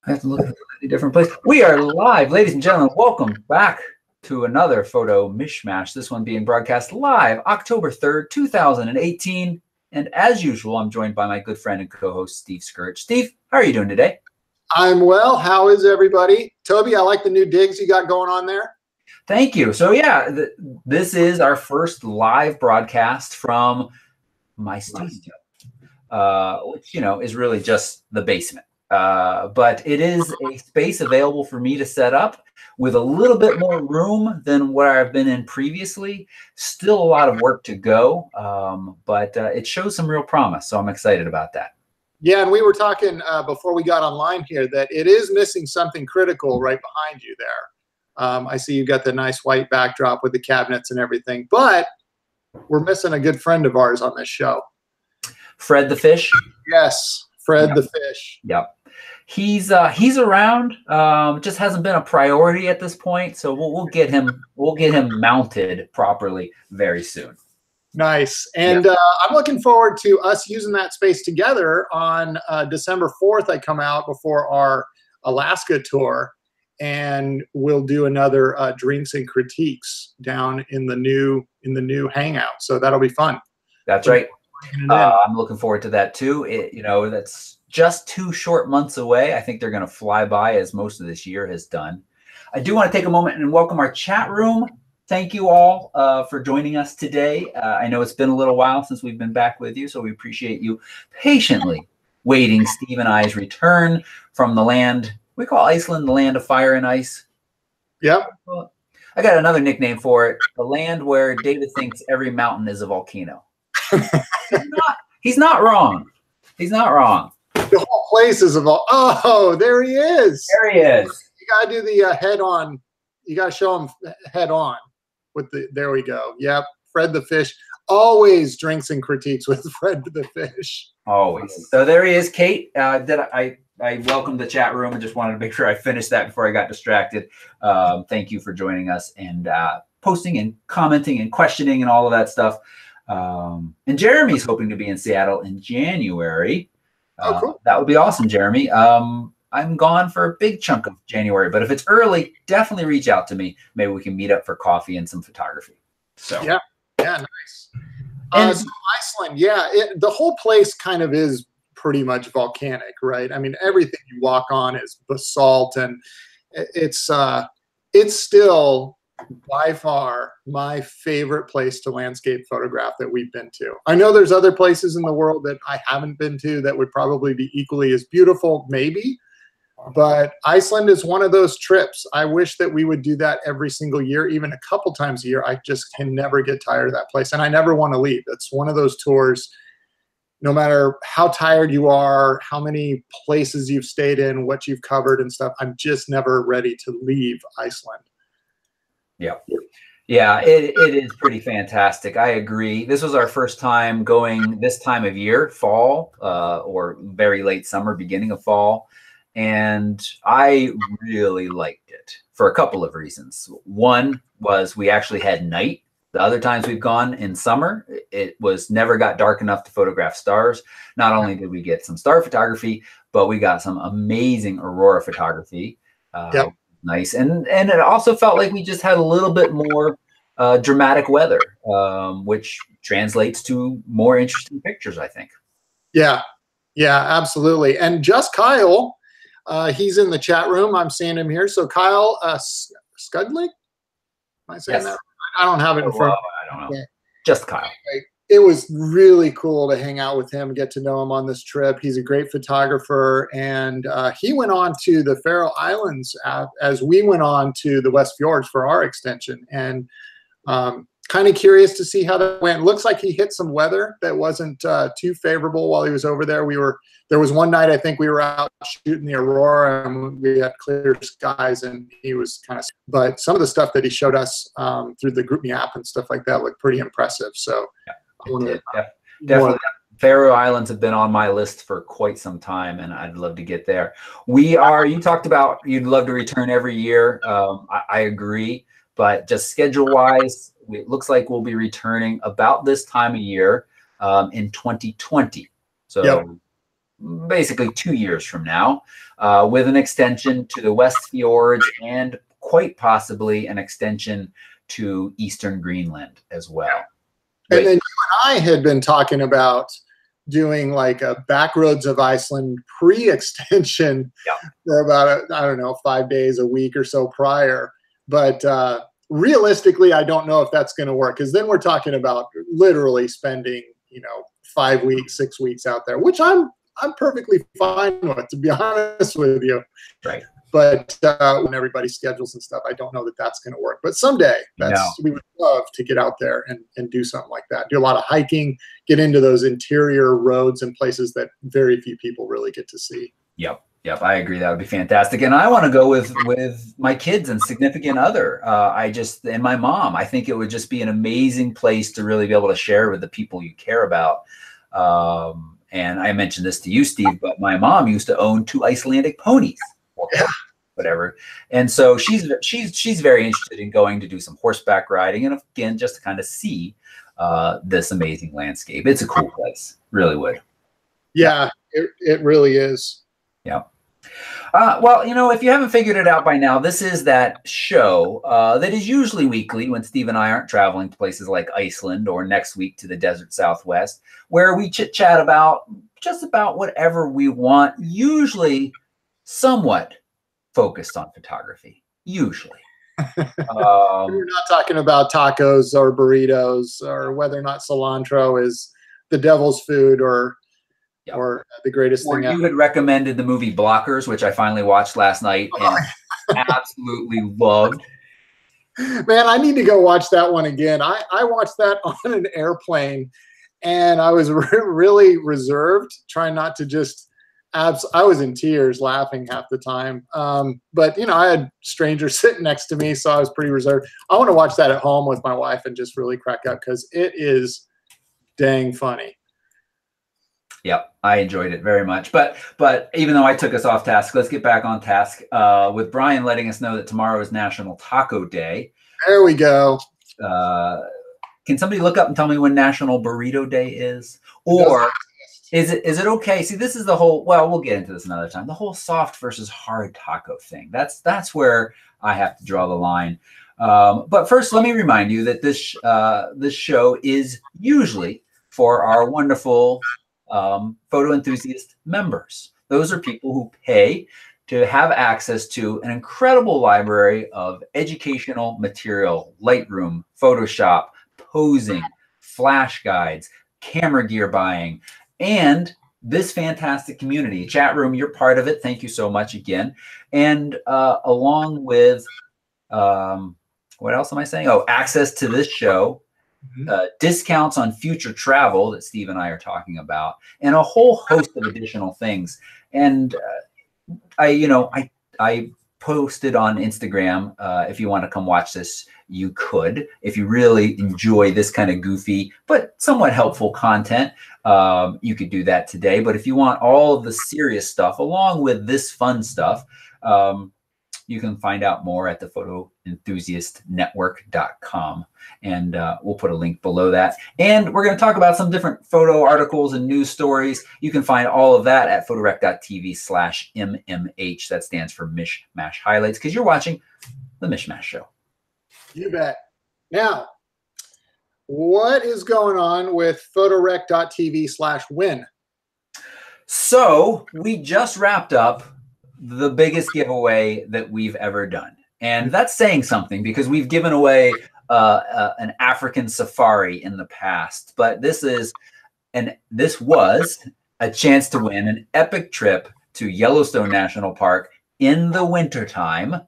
I have to look at a different place. We are live, ladies and gentlemen. Welcome back to another photo mishmash. This one being broadcast live October 3rd, 2018. And as usual, I'm joined by my good friend and co-host, Steve Scourge. Steve, how are you doing today? I'm well. How is everybody? Toby, I like the new digs you got going on there. Thank you. So yeah, this is our first live broadcast from my studio, which, is really just the basement. But it is a space available for me to set up with a little bit more room than what I've been in previously. Still a lot of work to go, but it shows some real promise. So I'm excited about that. Yeah, and we were talking before we got online here that it is missing something critical right behind you there. I see you got the nice white backdrop with the cabinets and everything, but we're missing a good friend of ours on this show. Fred the Fish? Yes, Fred the Fish. Yep. He's around. Just hasn't been a priority at this point, so we'll get him mounted properly very soon. Nice. And I'm looking forward to us using that space together on December 4th. I come out before our Alaska tour, and we'll do another drinks and critiques down in the new hangout. So that'll be fun. That's right. I'm looking forward to that too. That's just 2 short months away. I think they're going to fly by, as most of this year has done. I do want to take a moment and welcome our chat room. Thank you all for joining us today. I know it's been a little while since we've been back with you, so we appreciate you patiently waiting Steve and I's return from the land we call Iceland, the land of fire and ice. Yep. I got another nickname for it, the land where David thinks every mountain is a volcano. He's not wrong. He's not wrong. The whole place is a volcano. Oh, there he is. There he is. You got to do the head on. You got to show him head on. There we go. Yep. Fred the Fish. Always drinks and critiques with Fred the Fish. Always. So there he is. Kate, I welcomed the chat room and just wanted to make sure I finished that before I got distracted. Thank you for joining us and posting and commenting and questioning and all of that stuff. And Jeremy's hoping to be in Seattle in January. Cool. That would be awesome, Jeremy. I'm gone for a big chunk of January, but if it's early, definitely reach out to me. Maybe we can meet up for coffee and some photography. So yeah, nice. So Iceland, the whole place kind of is pretty much volcanic, right? I mean, everything you walk on is basalt, and it's still by far my favorite place to landscape photograph that we've been to. I know there's other places in the world that I haven't been to that would probably be equally as beautiful, maybe. But Iceland is one of those trips. I wish that we would do that every single year, even a couple times a year. I just can never get tired of that place, and I never want to leave. It's one of those tours, no matter how tired you are, how many places you've stayed in, what you've covered and stuff, I'm just never ready to leave Iceland. Yeah, it is pretty fantastic. I agree. This was our first time going this time of year, fall, or very late summer, beginning of fall. And I really liked it for a couple of reasons. One was we actually had night. The other times we've gone in summer, it was never got dark enough to photograph stars. Not only did we get some star photography, but we got some amazing aurora photography. Nice. And it also felt like we just had a little bit more dramatic weather, which translates to more interesting pictures, I think. Yeah, absolutely. And just Kyle, he's in the chat room. I'm seeing him here. So Kyle Scudley? Am I saying that? I don't have it in front of me. I don't know. Just Kyle. It was really cool to hang out with him, get to know him on this trip. He's a great photographer, and he went on to the Faroe Islands as we went on to the West Fjords for our extension, and kind of curious to see how that went. Looks like he hit some weather that wasn't too favorable while he was over there. There was one night I think we were out shooting the aurora, and we had clear skies, and he was kind of. But some of the stuff that he showed us through the GroupMe app and stuff like that looked pretty impressive. So. Definitely. Faroe Islands have been on my list for quite some time, and I'd love to get there. You talked about you'd love to return every year. I agree, but just schedule-wise, it looks like we'll be returning about this time of year in 2020. So basically 2 years from now, with an extension to the West Fjords and quite possibly an extension to Eastern Greenland as well. And then you and I had been talking about doing like a Backroads of Iceland pre-extension for about, I don't know, 5 days a week or so prior. But realistically, I don't know if that's going to work, because then we're talking about literally spending, 5 weeks, 6 weeks out there, which I'm perfectly fine with, to be honest with you. Right. But when everybody's schedules and stuff, I don't know that that's going to work. But someday, we would love to get out there and do something like that. Do a lot of hiking, get into those interior roads and places that very few people really get to see. Yep. I agree. That would be fantastic. And I want to go with my kids and significant other. And my mom. I think it would just be an amazing place to really be able to share with the people you care about. And I mentioned this to you, Steve, but my mom used to own 2 Icelandic ponies. Whatever. And so she's very interested in going to do some horseback riding, and again, just to kind of see this amazing landscape. It's a cool place. Really would. Yeah, it really is. Yeah. Well, if you haven't figured it out by now, this is that show that is usually weekly when Steve and I aren't traveling to places like Iceland, or next week to the desert Southwest, where we chit chat about just about whatever we want, usually somewhat focused on photography, usually. We're not talking about tacos or burritos, or whether or not cilantro is the devil's food, or the greatest thing ever. You had recommended the movie Blockers, which I finally watched last night and absolutely loved. Man, I need to go watch that one again. I watched that on an airplane, and I was really reserved, trying not to just I was in tears, laughing half the time. But I had strangers sitting next to me, so I was pretty reserved. I want to watch that at home with my wife and just really crack up, because it is dang funny. Yep, I enjoyed it very much. But even though I took us off task, let's get back on task with Brian letting us know that tomorrow is National Taco Day. There we go. Can somebody look up and tell me when National Burrito Day is? Or is it okay? See, this is the whole, well, we'll get into this another time. The whole soft versus hard taco thing. That's where I have to draw the line. But first, let me remind you that this show is usually for our wonderful photo enthusiast members. Those are people who pay to have access to an incredible library of educational material, Lightroom, Photoshop, posing, flash guides, camera gear buying, and this fantastic community. Chat room, you're part of it. Thank you so much again. And along with, what else am I saying? Oh, access to this show, discounts on future travel that Steve and I are talking about, and a whole host of additional things. And I posted on Instagram, if you want to come watch this, you could. If you really enjoy this kind of goofy but somewhat helpful content, you could do that today. But if you want all of the serious stuff along with this fun stuff, you can find out more at thephotoenthusiastnetwork.com. And we'll put a link below that. And we're going to talk about some different photo articles and news stories. You can find all of that at photorec.tv/MMH. That stands for Mish Mash Highlights, because you're watching the Mish Mash Show. You bet. Now, what is going on with photorec.tv/win? So we just wrapped up the biggest giveaway that we've ever done. And that's saying something, because we've given away an African safari in the past. But this was a chance to win an epic trip to Yellowstone National Park in the wintertime.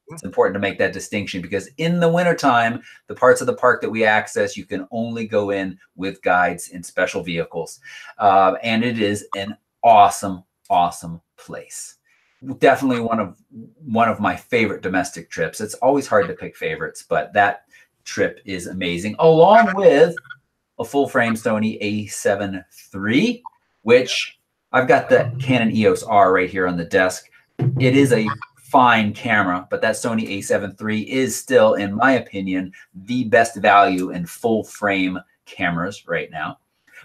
It's important to make that distinction, because in the wintertime, the parts of the park that we access, you can only go in with guides in special vehicles. And it is an awesome, awesome place. Definitely one of my favorite domestic trips. It's always hard to pick favorites, but that trip is amazing, along with a full frame Sony A7 III, which I've got the Canon EOS R right here on the desk. It is a fine camera, but that Sony A7 III is still, in my opinion, the best value in full frame cameras right now.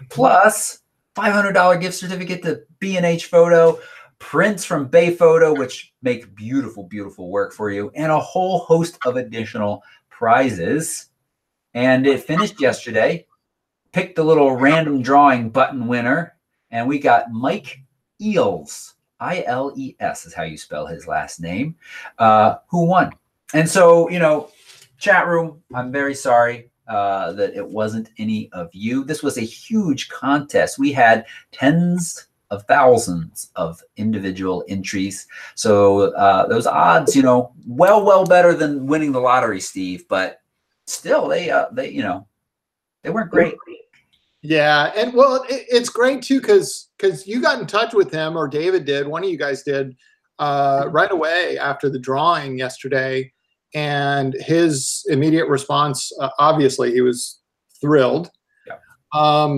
Plus $500 gift certificate to B&H Photo, prints from Bay Photo, which make beautiful, beautiful work for you, and a whole host of additional prizes. And it finished yesterday. Picked the little random drawing button winner, and we got Mike Eels. I-L-E-S is how you spell his last name, who won. And so, you know, chat room, I'm very sorry that it wasn't any of you. This was a huge contest. We had tens of thousands of individual entries. So those odds, you know, well better than winning the lottery, Steve. But still, they you know, they weren't great. Yeah, and well, it's great too because you got in touch with him, or David did. One of you guys did right away after the drawing yesterday, and his immediate response, obviously, he was thrilled. Yeah.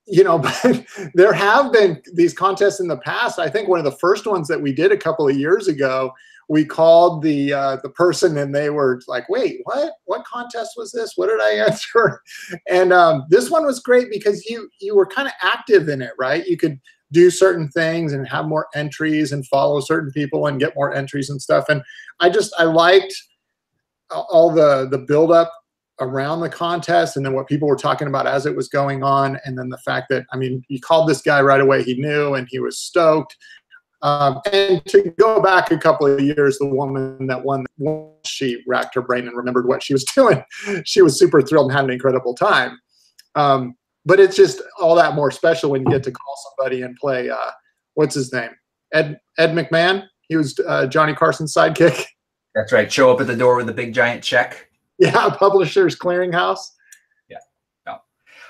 You know, but there have been these contests in the past. I think one of the first ones that we did a couple of years ago, we called the person and they were like, wait, what contest was this? What did I answer? And this one was great because you were kind of active in it, right? You could do certain things and have more entries and follow certain people and get more entries and stuff. And I liked all the buildup around the contest, and then what people were talking about as it was going on, and then the fact that, I mean, you called this guy right away, he knew, and he was stoked. And to go back a couple of years, the woman that won, she racked her brain and remembered what she was doing. She was super thrilled and had an incredible time. But it's just all that more special when you get to call somebody and play, what's his name? Ed McMahon. He was Johnny Carson's sidekick. That's right. Show up at the door with a big giant check. Yeah, Publishers Clearinghouse. Yeah. No.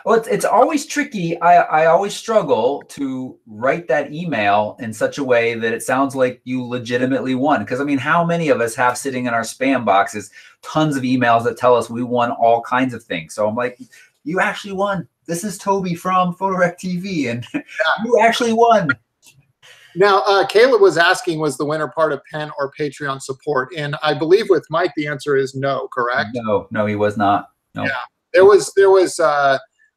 Well, it's always tricky. I always struggle to write that email in such a way that it sounds like you legitimately won. Because, I mean, how many of us have sitting in our spam boxes tons of emails that tell us we won all kinds of things? So I'm like, you actually won. This is Toby from Photorec TV, and you actually won. Now, Caleb was asking, was the winner part of Penn or Patreon support? And I believe with Mike, the answer is no, correct? No, he was not. No. Yeah, there was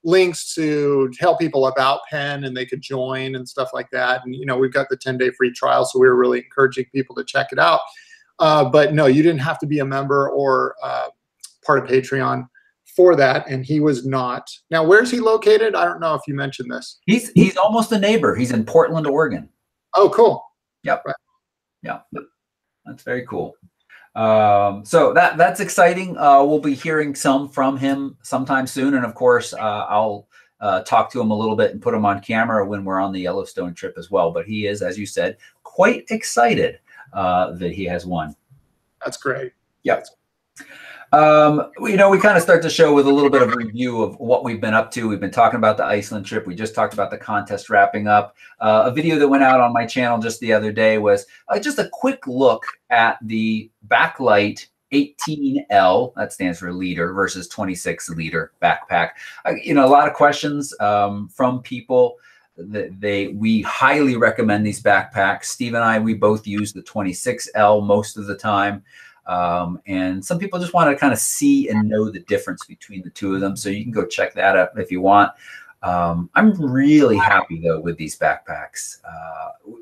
links to tell people about Penn and they could join and stuff like that. And, you know, we've got the 10-day free trial, so we were really encouraging people to check it out. But no, you didn't have to be a member or part of Patreon for that, and he was not. Now, where's he located? I don't know if you mentioned this. He's almost a neighbor. He's in Portland, Oregon. Oh, cool. Yep. Right. Yeah. That's very cool. So that's exciting. We'll be hearing some from him sometime soon. And of course, I'll talk to him a little bit and put him on camera when we're on the Yellowstone trip as well. But he is, as you said, quite excited that he has won. That's great. Yep. You know, we kind of start the show with a little bit of a review of what we've been up to. We've been talking about the Iceland trip. We just talked about the contest wrapping up. A video that went out on my channel just the other day was just a quick look at the backlight 18L, that stands for liter, versus 26 liter backpack. You know, a lot of questions from people. We highly recommend these backpacks. Steve and I, we both use the 26L most of the time. And some people just want to kind of see and know the difference between the two of them. So you can go check that out if you want. I'm really happy, though, with these backpacks.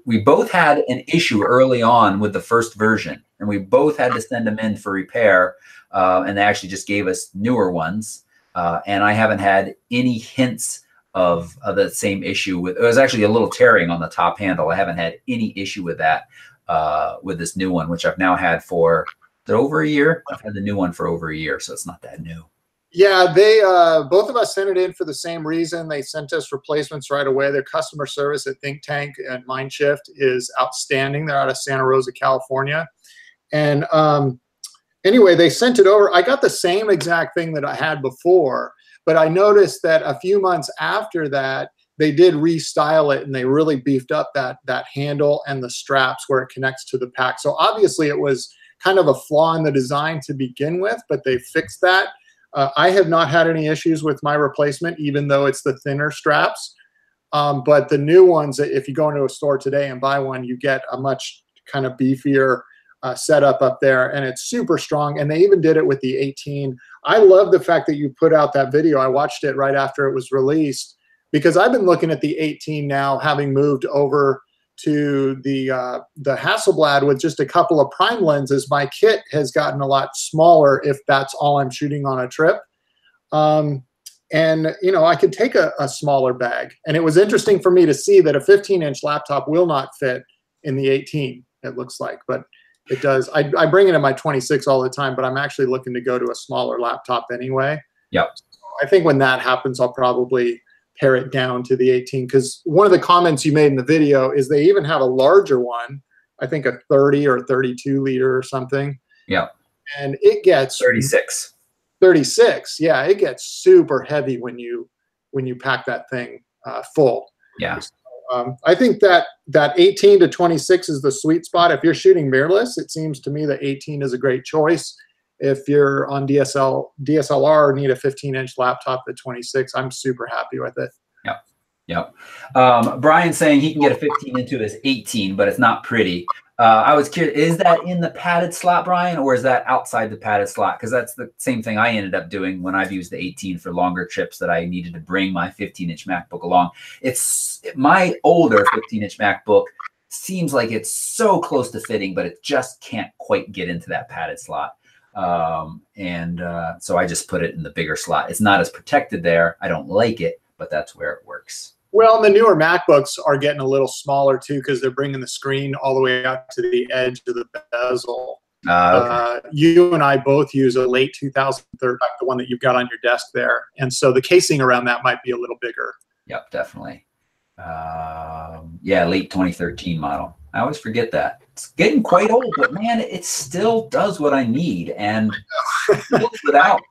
We both had an issue early on with the first version, and we both had to send them in for repair. And they actually just gave us newer ones. And I haven't had any hints of the same issue with, it was actually a little tearing on the top handle. I haven't had any issue with that with this new one, which I've now had for over a year. I've had the new one for over a year, so it's not that new. Yeah, they both of us sent it in for the same reason. They sent us replacements right away. Their customer service at Think Tank and Mindshift is outstanding. They're out of Santa Rosa, California. And anyway, they sent it over. I got the same exact thing that I had before, but I noticed that a few months after that, they did restyle it, and they really beefed up that handle and the straps where it connects to the pack. So obviously it was kind of a flaw in the design to begin with, but they fixed that. I have not had any issues with my replacement, even though it's the thinner straps. But the new ones, if you go into a store today and buy one, you get a much kind of beefier setup up there, and it's super strong. And they even did it with the 18. I love the fact that you put out that video. I watched it right after it was released, because I've been looking at the 18 now, having moved over to the Hasselblad with just a couple of prime lenses. My kit has gotten a lot smaller if that's all I'm shooting on a trip. And, you know, I could take a smaller bag. And it was interesting for me to see that a 15-inch laptop will not fit in the 18, it looks like. But it does. I bring it in my 26 all the time, but I'm actually looking to go to a smaller laptop anyway. Yep. I think when that happens, I'll probably pare it down to the 18, because one of the comments you made in the video is they even have a larger one, I think a 30 or 32 liter or something. Yep. And it gets 36. 36. Yeah, it gets super heavy when you pack that thing full. Yeah. I think that 18 to 26 is the sweet spot. If you're shooting mirrorless, it seems to me that 18 is a great choice. If you're on DSLR or need a 15-inch laptop at 26, I'm super happy with it. Yep. Yep. Brian's saying he can get a 15 into his 18, but it's not pretty. I was curious, is that in the padded slot, Brian, or is that outside the padded slot? Because that's the same thing I ended up doing when I've used the 18 for longer trips that I needed to bring my 15-inch MacBook along. It's my older 15-inch MacBook seems like it's so close to fitting, but it just can't quite get into that padded slot. So I just put it in the bigger slot. It's not as protected there. I don't like it, but that's where it works. Well, the newer MacBooks are getting a little smaller too, because they're bringing the screen all the way out to the edge of the bezel. Okay. You and I both use a late 2013, the one that you've got on your desk there. And so the casing around that might be a little bigger. Yep, definitely. Yeah, late 2013 model. I always forget that. It's getting quite old, but man, it still does what I need. And without.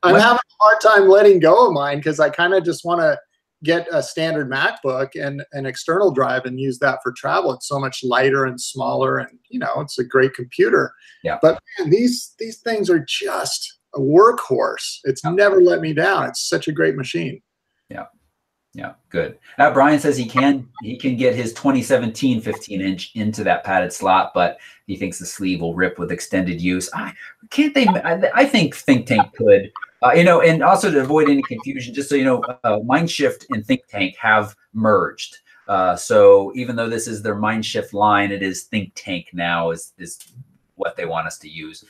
I'm having a hard time letting go of mine, because I kind of just want to get a standard MacBook and an external drive and use that for travel. It's so much lighter and smaller, and you know, it's a great computer. Yeah. But man, these things are just a workhorse. It's never let me down. It's such a great machine. Yeah. Yeah, good. Now Brian says he can get his 2017 15-inch into that padded slot, but he thinks the sleeve will rip with extended use. I think Think Tank could. You know, and also to avoid any confusion, just so you know, Mindshift and Think Tank have merged. So even though this is their Mindshift line, it is Think Tank now is what they want us to use.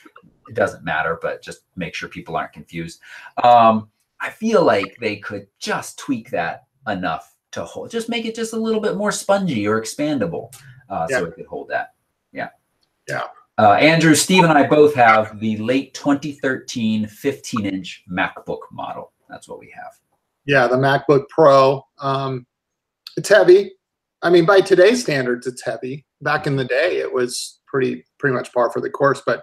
It doesn't matter, but just make sure people aren't confused. I feel like they could just tweak that enough to hold, just make it just a little bit more spongy or expandable, so it could hold that. Yeah. Yeah. Andrew, Steve, and I both have the late 2013 15-inch MacBook model. That's what we have. Yeah, the MacBook Pro. It's heavy. I mean, by today's standards, it's heavy. Back in the day, it was pretty much par for the course. But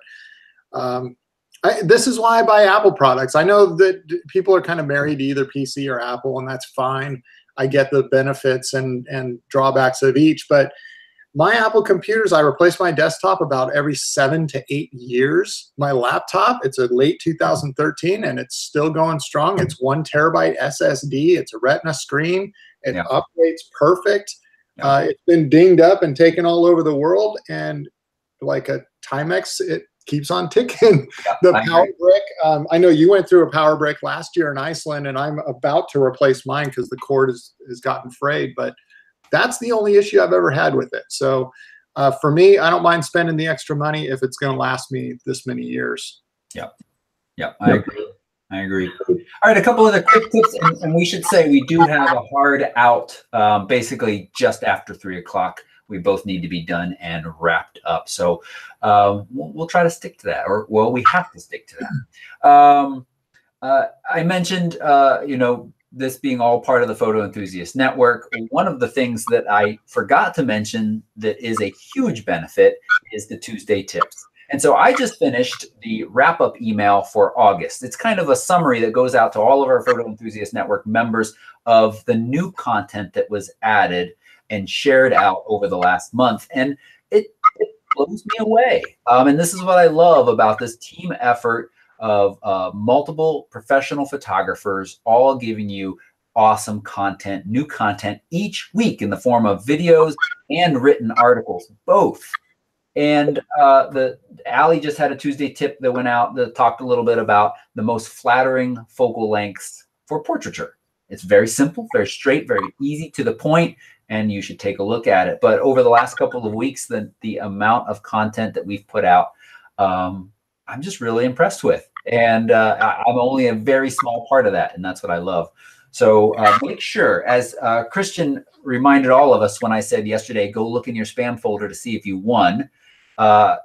this is why I buy Apple products. I know that people are kind of married to either PC or Apple, and that's fine. I get the benefits and drawbacks of each, but my Apple computers, I replace my desktop about every 7 to 8 years. My laptop, it's a late 2013, and it's still going strong. It's 1 terabyte SSD. It's a Retina screen. It updates perfect. It's been dinged up and taken all over the world, and like a Timex, it keeps on ticking. The power brick, I know you went through a power brick last year in Iceland, and I'm about to replace mine because the cord has gotten frayed, but that's the only issue I've ever had with it. So for me, I don't mind spending the extra money if it's going to last me this many years. Yeah. Yeah, I agree. I agree. All right, a couple other quick tips, and we should say we do have a hard out basically just after 3 o'clock. We both need to be done and wrapped up. So we'll try to stick to that, or well, we have to stick to that. I mentioned, you know, this being all part of the Photo Enthusiast Network. One of the things that I forgot to mention that is a huge benefit is the Tuesday tips. And so I just finished the wrap-up email for August. It's kind of a summary that goes out to all of our Photo Enthusiast Network members of the new content that was added and shared out over the last month. And it blows me away. And this is what I love about this team effort of multiple professional photographers all giving you awesome content, new content each week in the form of videos and written articles, both. And Allie just had a Tuesday tip that went out that talked a little bit about the most flattering focal lengths for portraiture. It's very simple, very straight, very easy to the point, and you should take a look at it. But over the last couple of weeks, the amount of content that we've put out, I'm just really impressed with. And I'm only a very small part of that, and that's what I love. So make sure, as Christian reminded all of us when I said yesterday, go look in your spam folder to see if you won.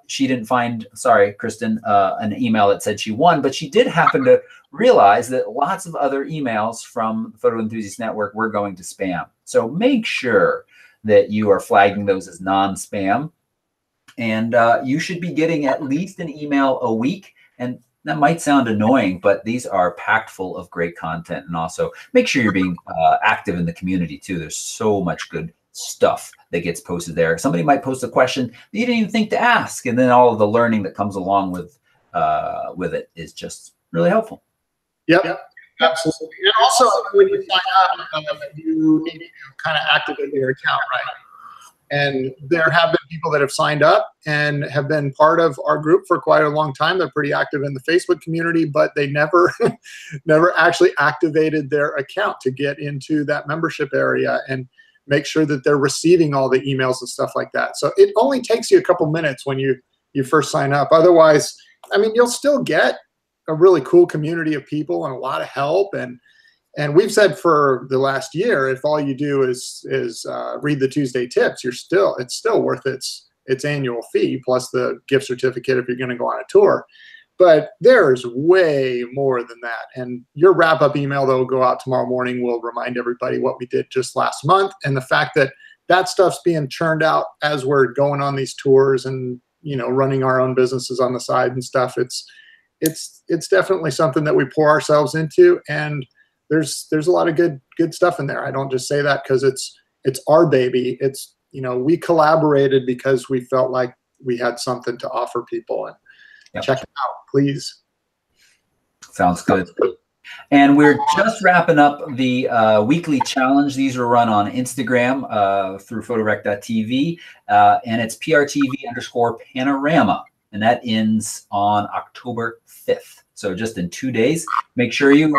She didn't find, sorry, Kristen, an email that said she won, but she did happen to realize that lots of other emails from the Photo Enthusiast Network were going to spam. So make sure that you are flagging those as non-spam. And you should be getting at least an email a week. And that might sound annoying, but these are packed full of great content. And also make sure you're being active in the community too. There's so much good stuff that gets posted there. Somebody might post a question that you didn't even think to ask. And then all of the learning that comes along with it is just really helpful. Yep. Absolutely. And also, when you sign up, you need to kind of activate your account, right? And there have been people that have signed up and have been part of our group for quite a long time. They're pretty active in the Facebook community, but they never, never actually activated their account to get into that membership area and make sure that they're receiving all the emails and stuff like that. So it only takes you a couple minutes when you first sign up. Otherwise, I mean, you'll still get a really cool community of people and a lot of help. And we've said for the last year, if all you do is read the Tuesday tips, it's still worth its annual fee plus the gift certificate if you're going to go on a tour. But there's way more than that. And your wrap-up email that will go out tomorrow morning will remind everybody what we did just last month, and the fact that that stuff's being churned out as we're going on these tours and running our own businesses on the side and stuff. It's definitely something that we pour ourselves into, and there's a lot of good stuff in there. I don't just say that because it's our baby. It's we collaborated because we felt like we had something to offer people. And check it out, please. Sounds good. And we're just wrapping up the weekly challenge. These are run on Instagram through photorec.tv, and it's PRTV_panorama, and that ends on October 5th. So just in 2 days, make sure you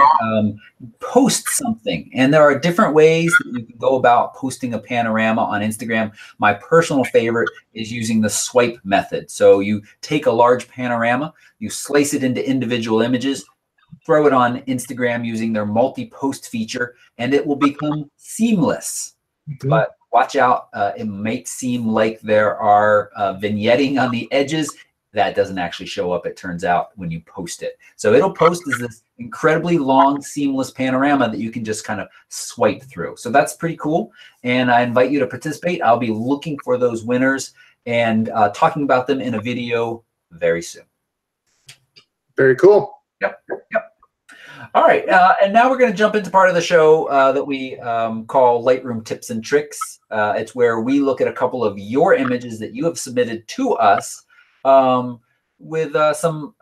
post something. And there are different ways that you can go about posting a panorama on Instagram. My personal favorite is using the swipe method. So you take a large panorama, you slice it into individual images, throw it on Instagram using their multi-post feature, and it will become seamless. But watch out, it might seem like there are vignetting on the edges. That doesn't actually show up, it turns out, when you post it. So it'll post as this incredibly long, seamless panorama that you can just kind of swipe through. So that's pretty cool. And I invite you to participate. I'll be looking for those winners and talking about them in a video very soon. Very cool. Yep. All right. And now we're going to jump into part of the show that we call Lightroom Tips and Tricks. It's where we look at a couple of your images that you have submitted to us with some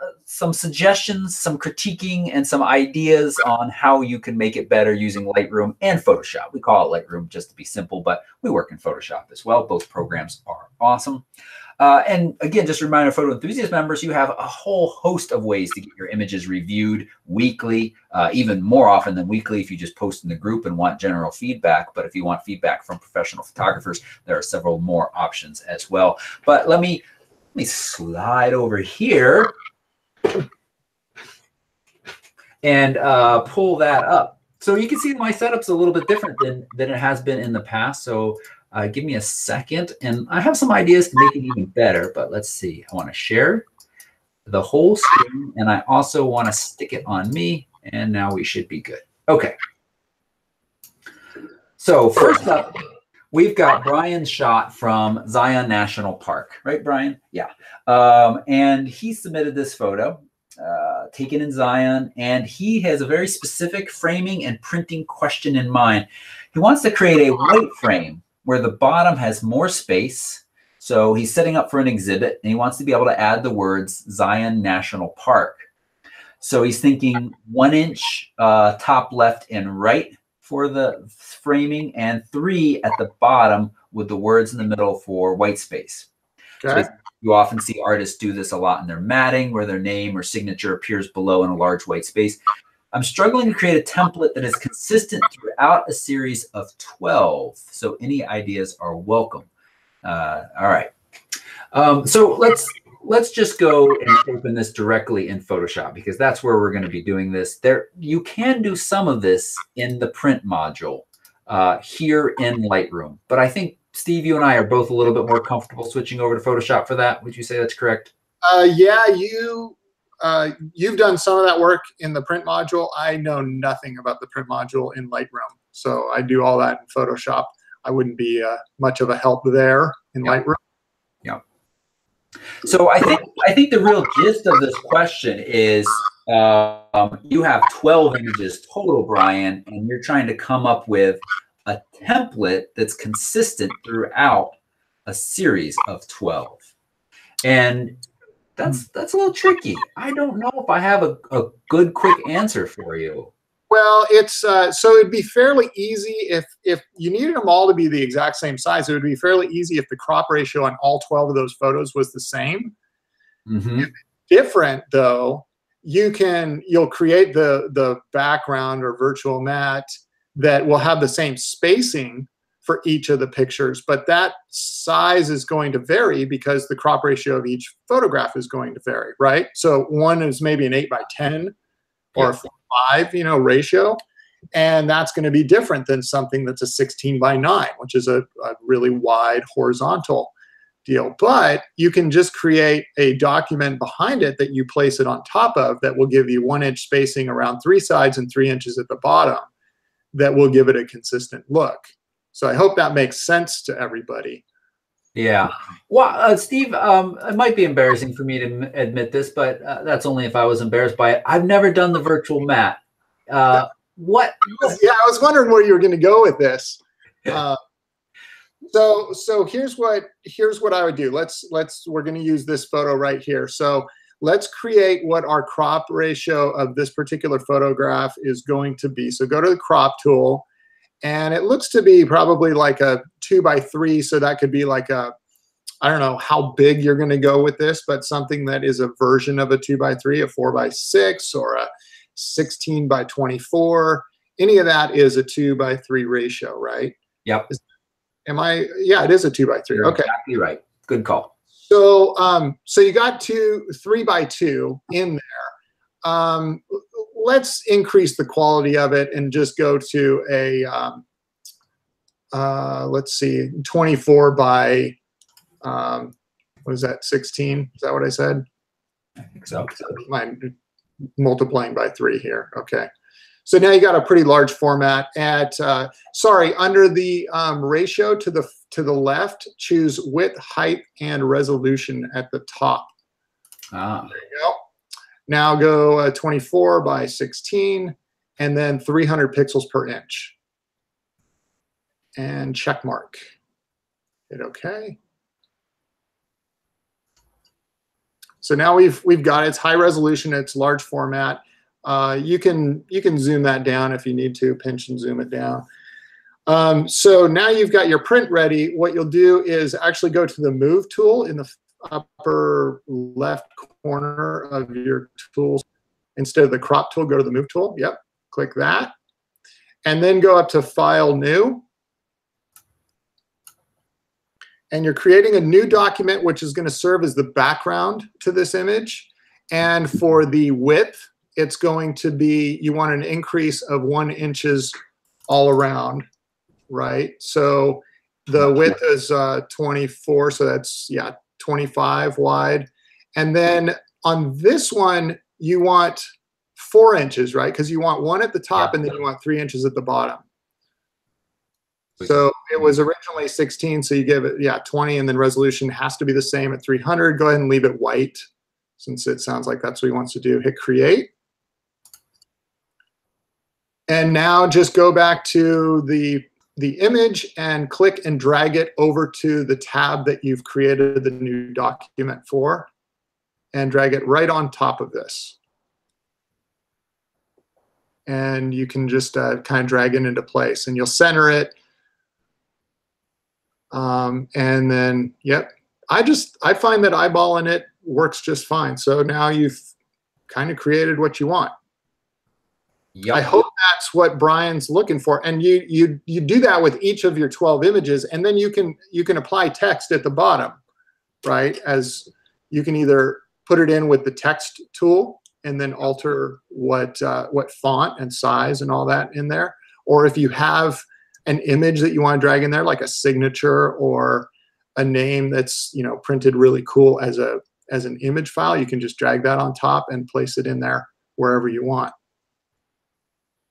suggestions, some critiquing, and some ideas on how you can make it better using Lightroom and Photoshop. We call it Lightroom just to be simple, but we work in Photoshop as well. Both programs are awesome. And again, just a reminder, Photo Enthusiast members, you have a whole host of ways to get your images reviewed weekly, even more often than weekly if you just post in the group and want general feedback. But if you want feedback from professional photographers, there are several more options as well. But let me slide over here and pull that up. So you can see my setup's a little bit different than it has been in the past. So give me a second. And I have some ideas to make it even better, but let's see. I want to share the whole screen, and I also want to stick it on me, and now we should be good. Okay. So first up, we've got Brian's shot from Zion National Park, right, Brian? Yeah. And he submitted this photo taken in Zion, and he has a very specific framing and printing question in mind. He wants to create a white frame where the bottom has more space. So he's setting up for an exhibit, and he wants to be able to add the words Zion National Park. So he's thinking 1 inch top left and right for the framing, and 3 at the bottom with the words in the middle for white space. Okay. So you often see artists do this a lot in their matting, where their name or signature appears below in a large white space. I'm struggling to create a template that is consistent throughout a series of 12. So any ideas are welcome. All right. So let's just go and open this directly in Photoshop, because that's where we're going to be doing this. There, you can do some of this in the print module here in Lightroom, but I think, Steve, you and I are both a little bit more comfortable switching over to Photoshop for that. Would you say that's correct? Yeah, you've done some of that work in the print module. I know nothing about the print module in Lightroom, so I do all that in Photoshop. I wouldn't be much of a help there in Lightroom. Yeah. So I think the real gist of this question is you have 12 images total, Brian, and you're trying to come up with a template that's consistent throughout a series of 12. And that's a little tricky. I don't know if I have a good quick answer for you. Well, it's so it'd be fairly easy if you needed them all to be the exact same size. It would be fairly easy if the crop ratio on all 12 of those photos was the same. Mm-hmm. If it's different, though, you'll create the background or virtual mat that will have the same spacing for each of the pictures, but that size is going to vary because the crop ratio of each photograph is going to vary, right? So one is maybe an 8:10 or a 4:5, ratio, and that's going to be different than something that's a 16:9, which is a really wide horizontal deal. But you can just create a document behind it that you place it on top of that will give you 1 inch spacing around 3 sides and 3 inches at the bottom that will give it a consistent look. So I hope that makes sense to everybody. Yeah. Well, Steve, it might be embarrassing for me to admit this, but that's only if I was embarrassed by it. I've never done the virtual mat. What? Yeah, I was wondering where you were going to go with this. So here's what I would do. We're going to use this photo right here. So let's create what our crop ratio of this particular photograph is going to be. So go to the crop tool. And it looks to be probably like a 2:3, so that could be like I don't know how big you're going to go with this, but something that is a version of a 2:3, a 4:6, or a 16:24. Any of that is a 2:3 ratio, right? Yep. Yeah, it is a 2:3. You're okay. Exactly right. Good call. So, so you got 3:2 in there. Let's increase the quality of it and just go to a, let's see, 24 by, what is that, 16? Is that what I said? I think so. I'm multiplying by 3 here. Okay. So now you got a pretty large format. Under the ratio to the left, choose width, height, and resolution at the top. Ah. There you go. Now go 24 by 16, and then 300 pixels per inch. And check mark. Hit OK. So now we've got it's high resolution, it's large format. You can zoom that down if you need to, pinch and zoom it down. So now you've got your print ready. What you'll do is actually go to the Move tool in the upper left corner of your tools. Instead of the Crop tool, go to the Move tool. Yep, click that. And then go up to File, New. And you're creating a new document, which is going to serve as the background to this image. And for the width, it's going to be, you want an increase of 1 inches all around, right? So the width is 24, so that's, yeah, 25 wide. And then on this one, you want 4 inches, right? Because you want 1 at the top, and then you want 3 inches at the bottom. So it was originally 16, so you give it, 20, and then resolution has to be the same at 300. Go ahead and leave it white, since it sounds like that's what he wants to do. Hit Create. And now just go back to the image and click and drag it over to the tab that you've created the new document for, and drag it right on top of this. And you can just kind of drag it into place, and you'll center it. And then, yep, I find that eyeballing it works just fine. So now you've kind of created what you want. Yep. I hope that's what Brian's looking for. And you do that with each of your 12 images, and then you can apply text at the bottom, right? As you can either put it in with the text tool and then alter what font and size and all that in there. Or if you have an image that you want to drag in there, like a signature or a name that's, you know, printed really cool as an image file, you can just drag that on top and place it in there wherever you want.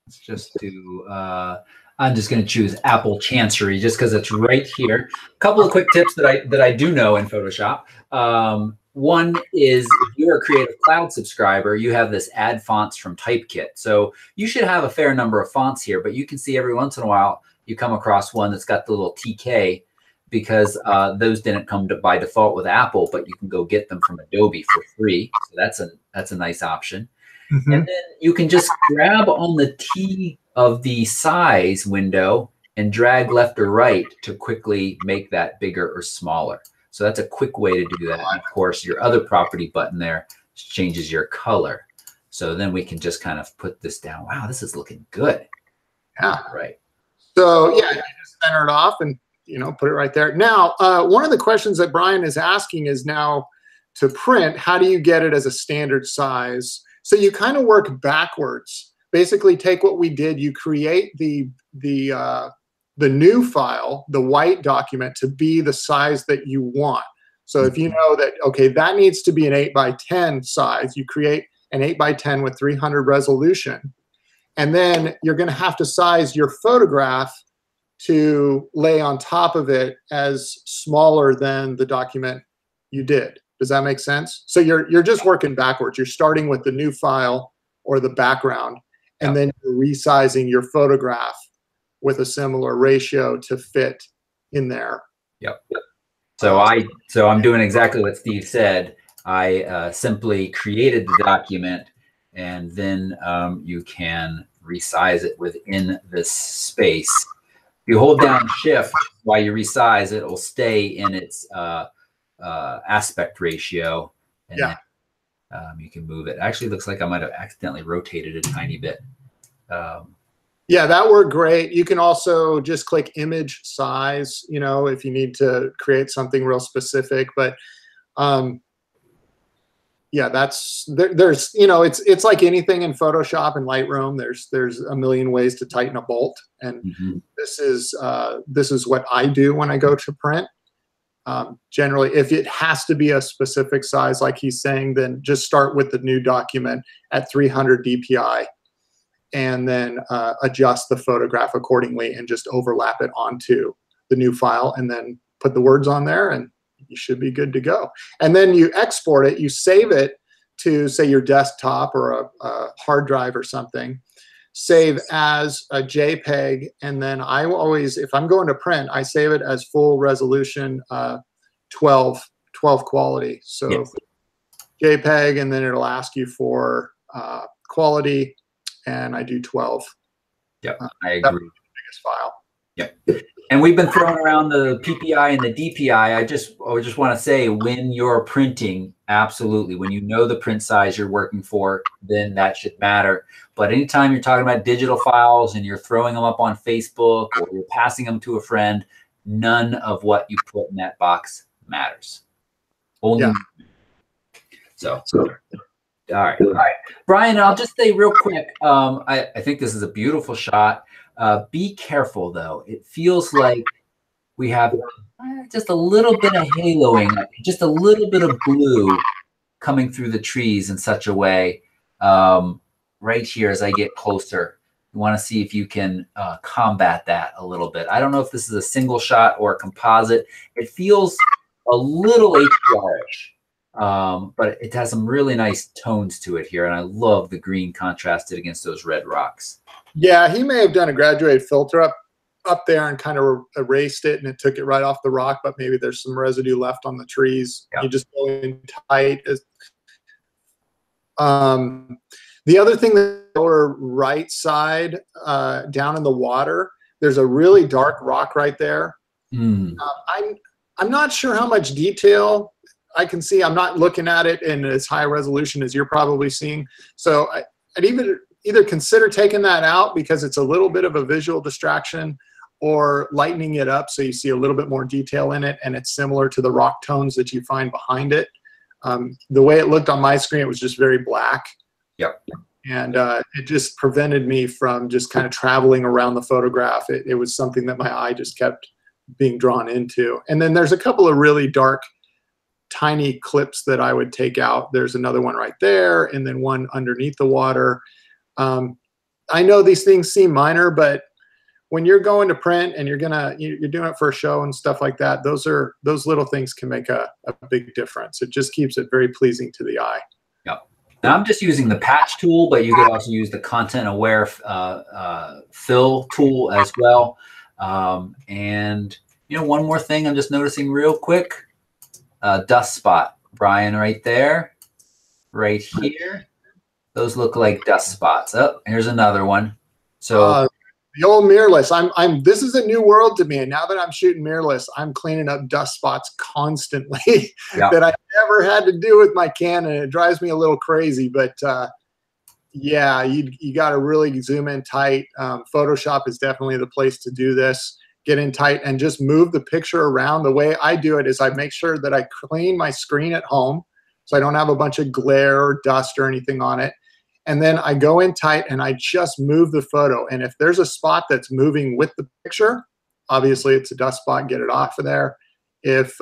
Let's just do, I'm just going to choose Apple Chancery just because it's right here. A couple of quick tips that I do know in Photoshop. One is if you're a Creative Cloud subscriber, you have this add fonts from Typekit. So you should have a fair number of fonts here, but you can see every once in a while you come across one that's got the little TK, because those didn't come by default with Apple, but you can go get them from Adobe for free. So that's a nice option. Mm-hmm. And then you can just grab on the T of the size window and drag left or right to quickly make that bigger or smaller. So that's a quick way to do that. And of course, your other property button there changes your color. So then we can just kind of put this down. Wow, this is looking good. Yeah. Right. So yeah, you just center it off and, you know, put it right there. Now, one of the questions that Brian is asking is now to print, how do you get it as a standard size? So you kind of work backwards. Basically take what we did, you create the new file, the white document, to be the size that you want. So if you know that, okay, that needs to be an 8x10 size, you create an 8x10 with 300 resolution. And then you're going to have to size your photograph to lay on top of it as smaller than the document you did. Does that make sense? So you're just working backwards. You're starting with the new file or the background, and then you're resizing your photograph with a similar ratio to fit in there. Yep. So I'm doing exactly what Steve said. I simply created the document, and then you can resize it within this space. If you hold down Shift while you resize, it will stay in its aspect ratio, and then, you can move it. Actually, looks like I might have accidentally rotated a tiny bit. Yeah, that worked great. You can also just click image size, you know, if you need to create something real specific. But yeah, there's you know, it's like anything in Photoshop and Lightroom. There's a million ways to tighten a bolt, and this is what I do when I go to print. Generally, if it has to be a specific size, like he's saying, then just start with the new document at 300 DPI, and then adjust the photograph accordingly and just overlap it onto the new file, and then put the words on there, and you should be good to go. And then you export it, you save it to, say, your desktop or a hard drive or something, save as a JPEG, and then I always, if I'm going to print, I save it as full resolution 12 quality. So yes. JPEG, and then it'll ask you for quality, and I do 12. Yep, I agree. That's the biggest file. Yep. And we've been throwing around the PPI and the DPI. I just want to say, when you're printing, absolutely, when you know the print size you're working for, then that should matter. But anytime you're talking about digital files and you're throwing them up on Facebook or you're passing them to a friend, none of what you put in that box matters. Only. So. All right. Brian, I'll just say real quick, I think this is a beautiful shot. Be careful, though. It feels like we have just a little bit of haloing, just a little bit of blue coming through the trees in such a way right here as I get closer. You want to see if you can combat that a little bit. I don't know if this is a single shot or a composite. It feels a little HDR-ish. But it has some really nice tones to it here, and I love the green contrasted against those red rocks. Yeah, he may have done a graduated filter up there and kind of erased it, and it took it right off the rock, but maybe there's some residue left on the trees. Yep. You just go in tight. The other thing, the lower right side, down in the water, there's a really dark rock right there. I'm not sure how much detail I can see. I'm not looking at it in as high resolution as you're probably seeing. So I'd even either consider taking that out because it's a little bit of a visual distraction, or lightening it up so you see a little bit more detail in it and it's similar to the rock tones that you find behind it. The way it looked on my screen, it was just very black. Yep. And it just prevented me from just kind of traveling around the photograph. It was something that my eye just kept being drawn into. And then there's a couple of really dark, tiny clips that I would take out. There's another one right there, and then one underneath the water. I know these things seem minor, but when you're going to print and you're doing it for a show and stuff like that, those little things can make a big difference. It just keeps it very pleasing to the eye. Yep. Now I'm just using the patch tool, but you could also use the content aware fill tool as well. And one more thing I'm just noticing real quick, dust spot, Brian, right there, right here. Those look like dust spots. Oh, here's another one. So the old mirrorless. This is a new world to me. And now that I'm shooting mirrorless, I'm cleaning up dust spots constantly that I never had to do with my Canon. It drives me a little crazy, but yeah, you got to really zoom in tight. Photoshop is definitely the place to do this. Get in tight and just move the picture around. The way I do it is I make sure that I clean my screen at home so I don't have a bunch of glare or dust or anything on it. And then I go in tight and I just move the photo. And if there's a spot that's moving with the picture, obviously it's a dust spot, get it off of there. If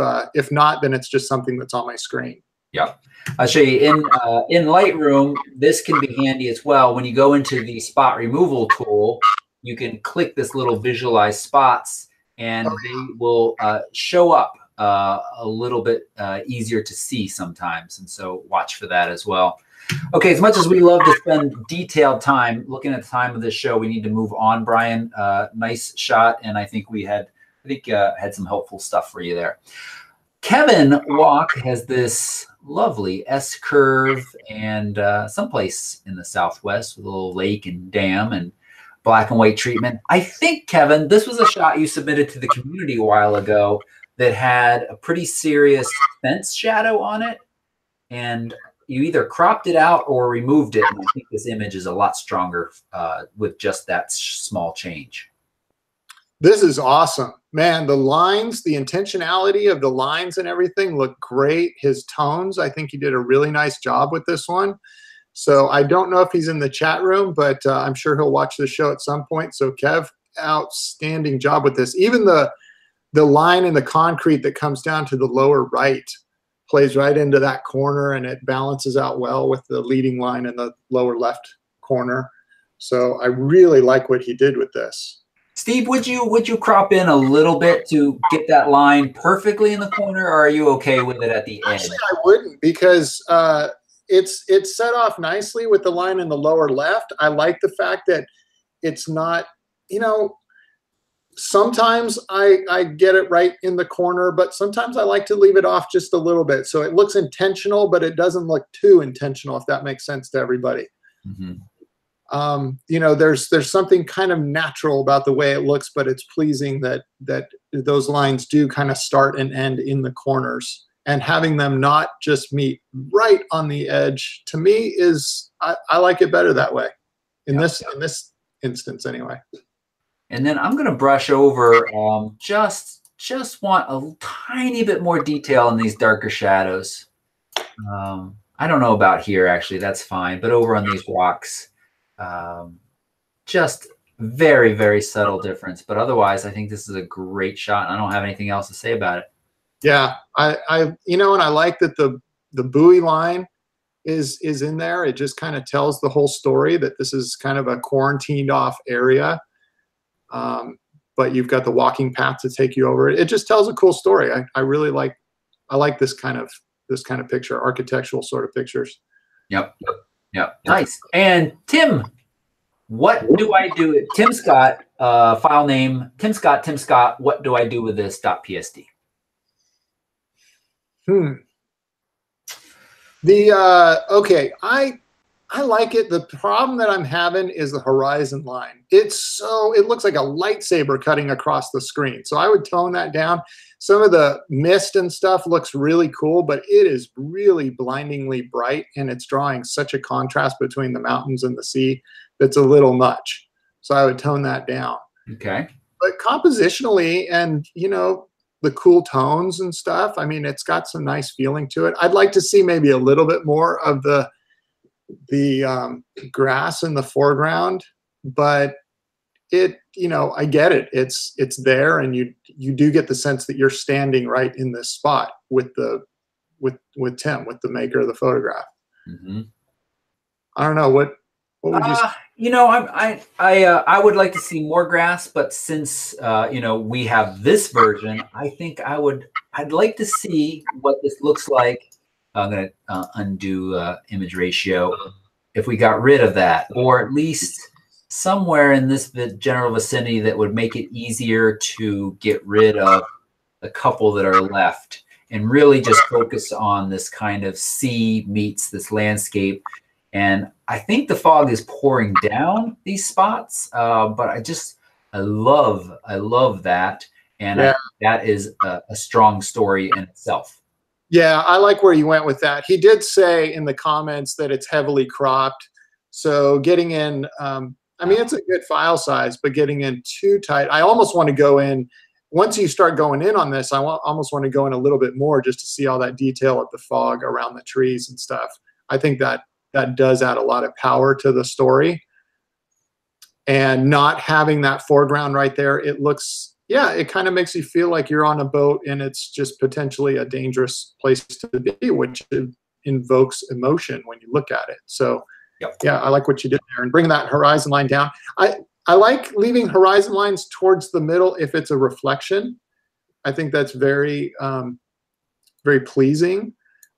not, then it's just something that's on my screen. Yeah. I'll show you in Lightroom, this can be handy as well. When you go into the spot removal tool, you can click this little visualize spots and they will show up a little bit easier to see sometimes. And so watch for that as well. Okay, as much as we love to spend detailed time looking at the time of this show, we need to move on, Brian. Nice shot, and I think had some helpful stuff for you there. Kevin Walk has this lovely S-curve and someplace in the Southwest with a little lake and dam and black and white treatment. I think, Kevin, this was a shot you submitted to the community a while ago that had a pretty serious fence shadow on it, and you either cropped it out or removed it. And I think this image is a lot stronger with just that small change. This is awesome, man. The lines, the intentionality of the lines and everything look great. His tones, I think he did a really nice job with this one. So I don't know if he's in the chat room, but I'm sure he'll watch the show at some point. So Kev, outstanding job with this. Even the line in the concrete that comes down to the lower right plays right into that corner, and it balances out well with the leading line in the lower left corner. So I really like what he did with this. Steve, would you crop in a little bit to get that line perfectly in the corner, or are you okay with it at the end? Actually, I wouldn't, because it's set off nicely with the line in the lower left. I like the fact that it's not, sometimes I get it right in the corner, but sometimes I like to leave it off just a little bit. So it looks intentional, but it doesn't look too intentional, if that makes sense to everybody. Mm-hmm. There's something kind of natural about the way it looks, but it's pleasing that those lines do kind of start and end in the corners. And having them not just meet right on the edge, to me, is I like it better that way. In this instance, anyway. And then I'm going to brush over, just want a tiny bit more detail in these darker shadows. I don't know about here, actually. That's fine. But over on these rocks, just very, very subtle difference. But otherwise, I think this is a great shot. I don't have anything else to say about it. Yeah, and I like that the buoy line is in there. It just kind of tells the whole story that this is kind of a quarantined off area. But you've got the walking path to take you over it. It just tells a cool story. I really like this kind of picture, architectural sort of pictures. Yep. Nice. And Tim, what do I do? Tim Scott, file name Tim Scott. What do I do with this .psd? Okay, I like it. The problem that I'm having is the horizon line. It looks like a lightsaber cutting across the screen. So I would tone that down. Some of the mist and stuff looks really cool, but it is really blindingly bright, and it's drawing such a contrast between the mountains and the sea that's a little much. So I would tone that down. Okay. But compositionally and, you know, the cool tones and stuff, I mean, it's got some nice feeling to it. I'd like to see maybe a little bit more of the grass in the foreground, but it, you know, I get it. It's there, and you do get the sense that you're standing right in this spot with Tim, with the maker of the photograph. Mm-hmm. I don't know what would you say? You know, I would like to see more grass, but since you know, we have this version, I think I'd like to see what this looks like. I'm gonna undo image ratio. If we got rid of that, or at least somewhere in this general vicinity that would make it easier to get rid of the couple that are left and really just focus on this kind of sea meets this landscape. And I think the fog is pouring down these spots, but I love that. And I think that is a strong story in itself. Yeah, I like where you went with that. He did say in the comments that it's heavily cropped. So getting in, I mean, it's a good file size, but getting in too tight, I almost want to go in. Once you start going in on this, almost want to go in a little bit more just to see all that detail of the fog around the trees and stuff. I think that does add a lot of power to the story. And not having that foreground right there, it looks, yeah, it kind of makes you feel like you're on a boat and it's just potentially a dangerous place to be, which invokes emotion when you look at it. So, yeah, I like what you did there, and bring that horizon line down. I like leaving horizon lines towards the middle if it's a reflection. I think that's very, very pleasing.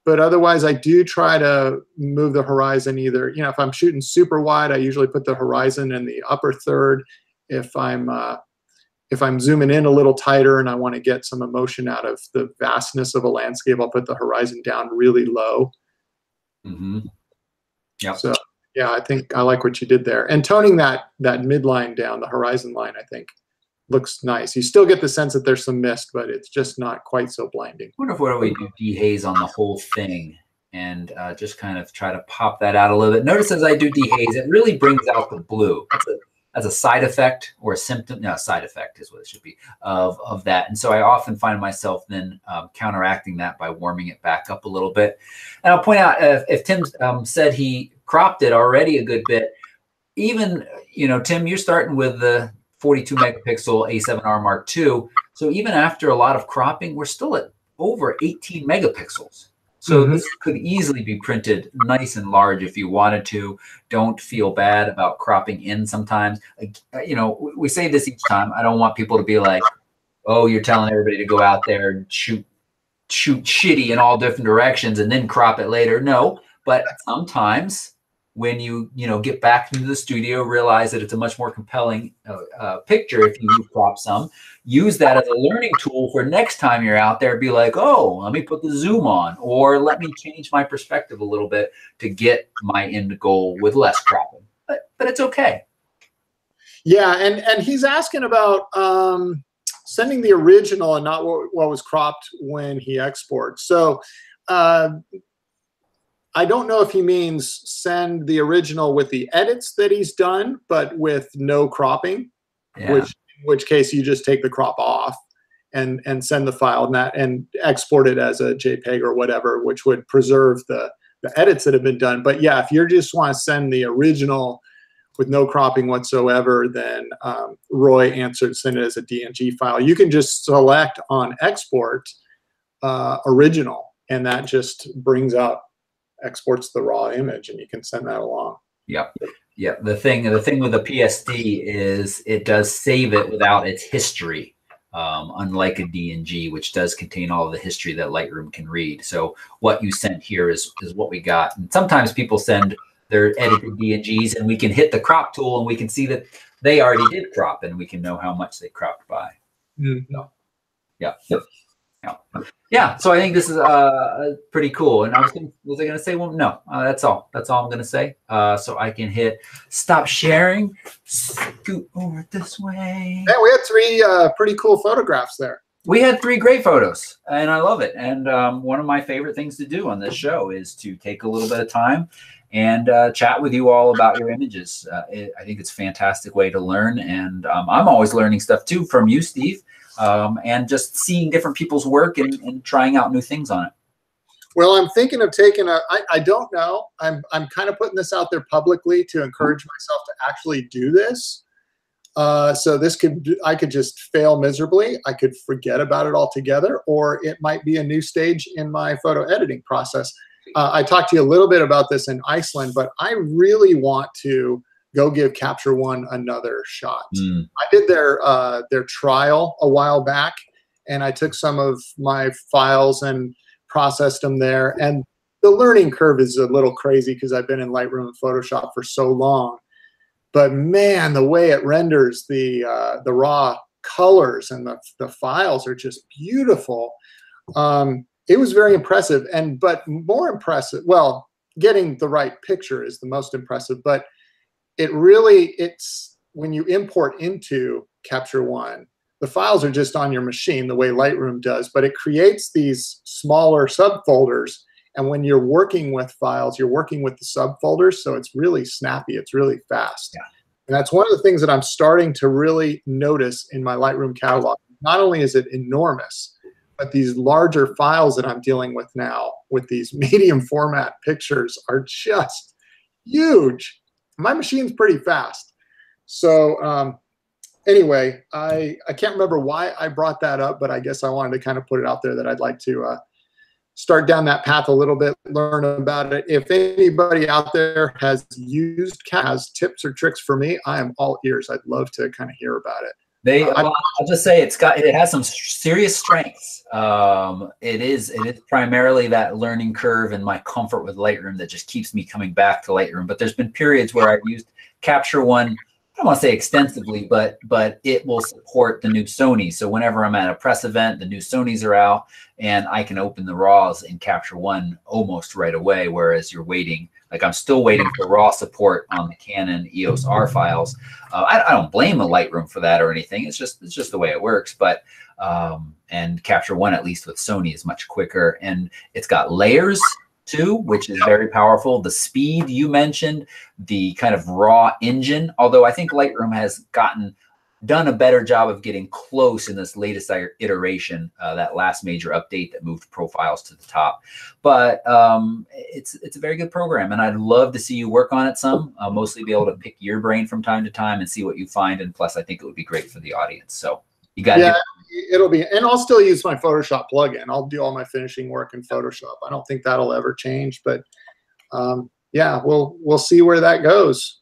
But otherwise, I do try to move the horizon either, you know, if I'm shooting super wide, I usually put the horizon in the upper third. If I'm zooming in a little tighter and I want to get some emotion out of the vastness of a landscape, I'll put the horizon down really low. Mm-hmm. Yeah. So yeah, I think I like what you did there. And toning that midline down, the horizon line, I think looks nice. You still get the sense that there's some mist, but it's just not quite so blinding. I wonder if what we do dehaze on the whole thing and just kind of try to pop that out a little bit. Notice as I do dehaze, it really brings out the blue. That's a side effect or a symptom. No, side effect is what it should be of that. And so I often find myself then counteracting that by warming it back up a little bit. And I'll point out if Tim said he cropped it already a good bit, even, you know, Tim, you're starting with the 42 megapixel A7R Mark II. So even after a lot of cropping, we're still at over 18 megapixels. So this could easily be printed nice and large if you wanted to. Don't feel bad about cropping in sometimes. You know, we say this each time. I don't want people to be like, oh, you're telling everybody to go out there and shoot shitty in all different directions and then crop it later. No, but sometimes when you get back into the studio, realize that it's a much more compelling picture if you crop some. Use that as a learning tool for next time you're out there. Be like, oh, let me put the zoom on, or let me change my perspective a little bit to get my end goal with less cropping. But it's okay. Yeah, and he's asking about sending the original and not what was cropped when he exports. So I don't know if he means send the original with the edits that he's done, but with no cropping, in which case you just take the crop off and send the file and export it as a JPEG or whatever, which would preserve the edits that have been done. But yeah, if you just want to send the original with no cropping whatsoever, then Roy answered, send it as a DNG file. You can just select on export original, and that just exports the raw image, and you can send that along. Yep. Yeah. The thing with the PSD is it does save it without its history, unlike a DNG, which does contain all of the history that Lightroom can read. So what you sent here is what we got. And sometimes people send their edited DNGs, and we can hit the crop tool and we can see that they already did crop, and we can know how much they cropped by. So, yeah. Yeah, so I think this is pretty cool. And was I going to say one? No, that's all. That's all I'm going to say. So I can hit stop sharing, scoot over this way. Yeah, we had 3 pretty cool photographs there. We had 3 great photos, and I love it. And one of my favorite things to do on this show is to take a little bit of time and chat with you all about your images. I think it's a fantastic way to learn, and I'm always learning stuff too from you, Steve, and just seeing different people's work and trying out new things on it. Well, I'm thinking of taking I don't know. I'm kind of putting this out there publicly to encourage myself to actually do this. So I could just fail miserably. I could forget about it altogether, or it might be a new stage in my photo editing process. I talked to you a little bit about this in Iceland, but I really want to go give Capture One another shot. I did their trial a while back, and I took some of my files and processed them there. And the learning curve is a little crazy because I've been in Lightroom and Photoshop for so long. But man, the way it renders the raw colors and the files are just beautiful. It was very impressive, but more impressive. Well, getting the right picture is the most impressive. But it's when you import into Capture One, the files are just on your machine the way Lightroom does, but it creates these smaller subfolders. And when you're working with files, you're working with the subfolders, so it's really snappy. It's really fast. Yeah. And that's one of the things that I'm starting to really notice in my Lightroom catalog. Not only is it enormous, but these larger files that I'm dealing with now with these medium format pictures are just huge. My machine's pretty fast. So anyway, I can't remember why I brought that up, but I guess I wanted to kind of put it out there that I'd like to start down that path a little bit, learn about it. If anybody out there has tips or tricks for me, I am all ears. I'd love to kind of hear about it. I'll just say it has some serious strengths. It is primarily that learning curve and my comfort with Lightroom that just keeps me coming back to Lightroom. But there's been periods where I've used Capture One, I don't want to say extensively, but it will support the new Sony. So whenever I'm at a press event, the new Sonys are out, and I can open the RAWs in Capture One almost right away. Whereas you're waiting, like I'm still waiting for RAW support on the Canon EOS R files. I don't blame the Lightroom for that or anything. It's just the way it works. But and Capture One, at least with Sony, is much quicker, and it's got layers too, which is very powerful. The speed you mentioned, the kind of raw engine, although I think Lightroom has done a better job of getting close in this latest iteration, that last major update that moved profiles to the top. But it's a very good program, and I'd love to see you work on it some, mostly be able to pick your brain from time to time and see what you find. And plus, I think it would be great for the audience. So you got to it'll be, and I'll still use my Photoshop plugin. I'll do all my finishing work in Photoshop. I don't think that'll ever change, but yeah, we'll see where that goes.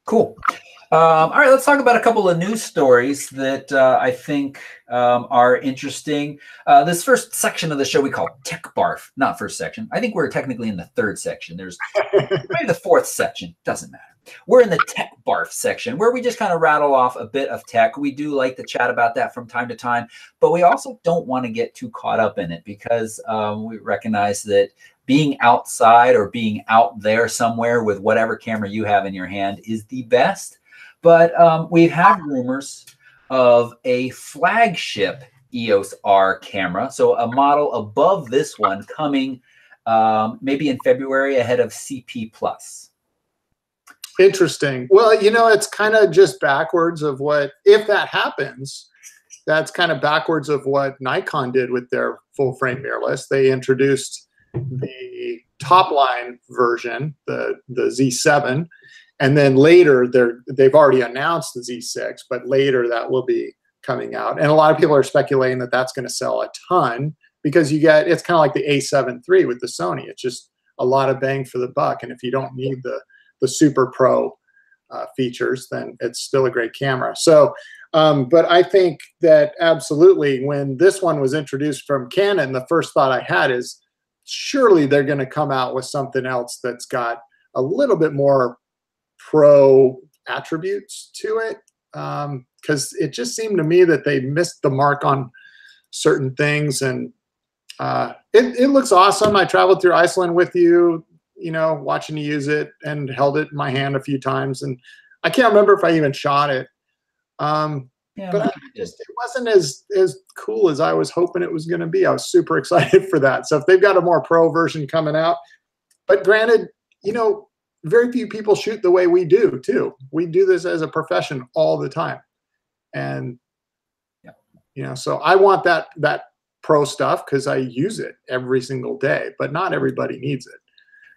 Cool. All right, let's talk about a couple of news stories that I think are interesting. This first section of the show we call Tech Barf. Not first section. I think we're technically in the third section. There's maybe the fourth section. Doesn't matter. We're in the Tech Barf section where we just kind of rattle off a bit of tech. We do like to chat about that from time to time, but we also don't want to get too caught up in it because we recognize that being outside or being out there somewhere with whatever camera you have in your hand is the best. But we've had rumors of a flagship EOS R camera, so a model above this one coming maybe in February ahead of CP+. Interesting. Well, you know, it's kind of just backwards of what, if that happens, that's kind of backwards of what Nikon did with their full frame mirrorless. They introduced the top line version, the Z7, and then later they've already announced the Z6, but later that will be coming out. And a lot of people are speculating that that's going to sell a ton because it's kind of like the A7 III with the Sony. It's just a lot of bang for the buck. And if you don't need the Super Pro features, then it's still a great camera. So, but I think that absolutely when this one was introduced from Canon, the first thought I had is surely they're going to come out with something else that's got a little bit more pro attributes to it, because it just seemed to me that they missed the mark on certain things. And it looks awesome. I traveled through Iceland with you, you know, watching you use it and held it in my hand a few times. And I can't remember if I even shot it. Yeah, but it wasn't as cool as I was hoping it was going to be. I was super excited for that. So if they've got a more pro version coming out, but granted, very few people shoot the way we do too. We do this as a profession all the time. And, so I want that pro stuff because I use it every single day, but not everybody needs it.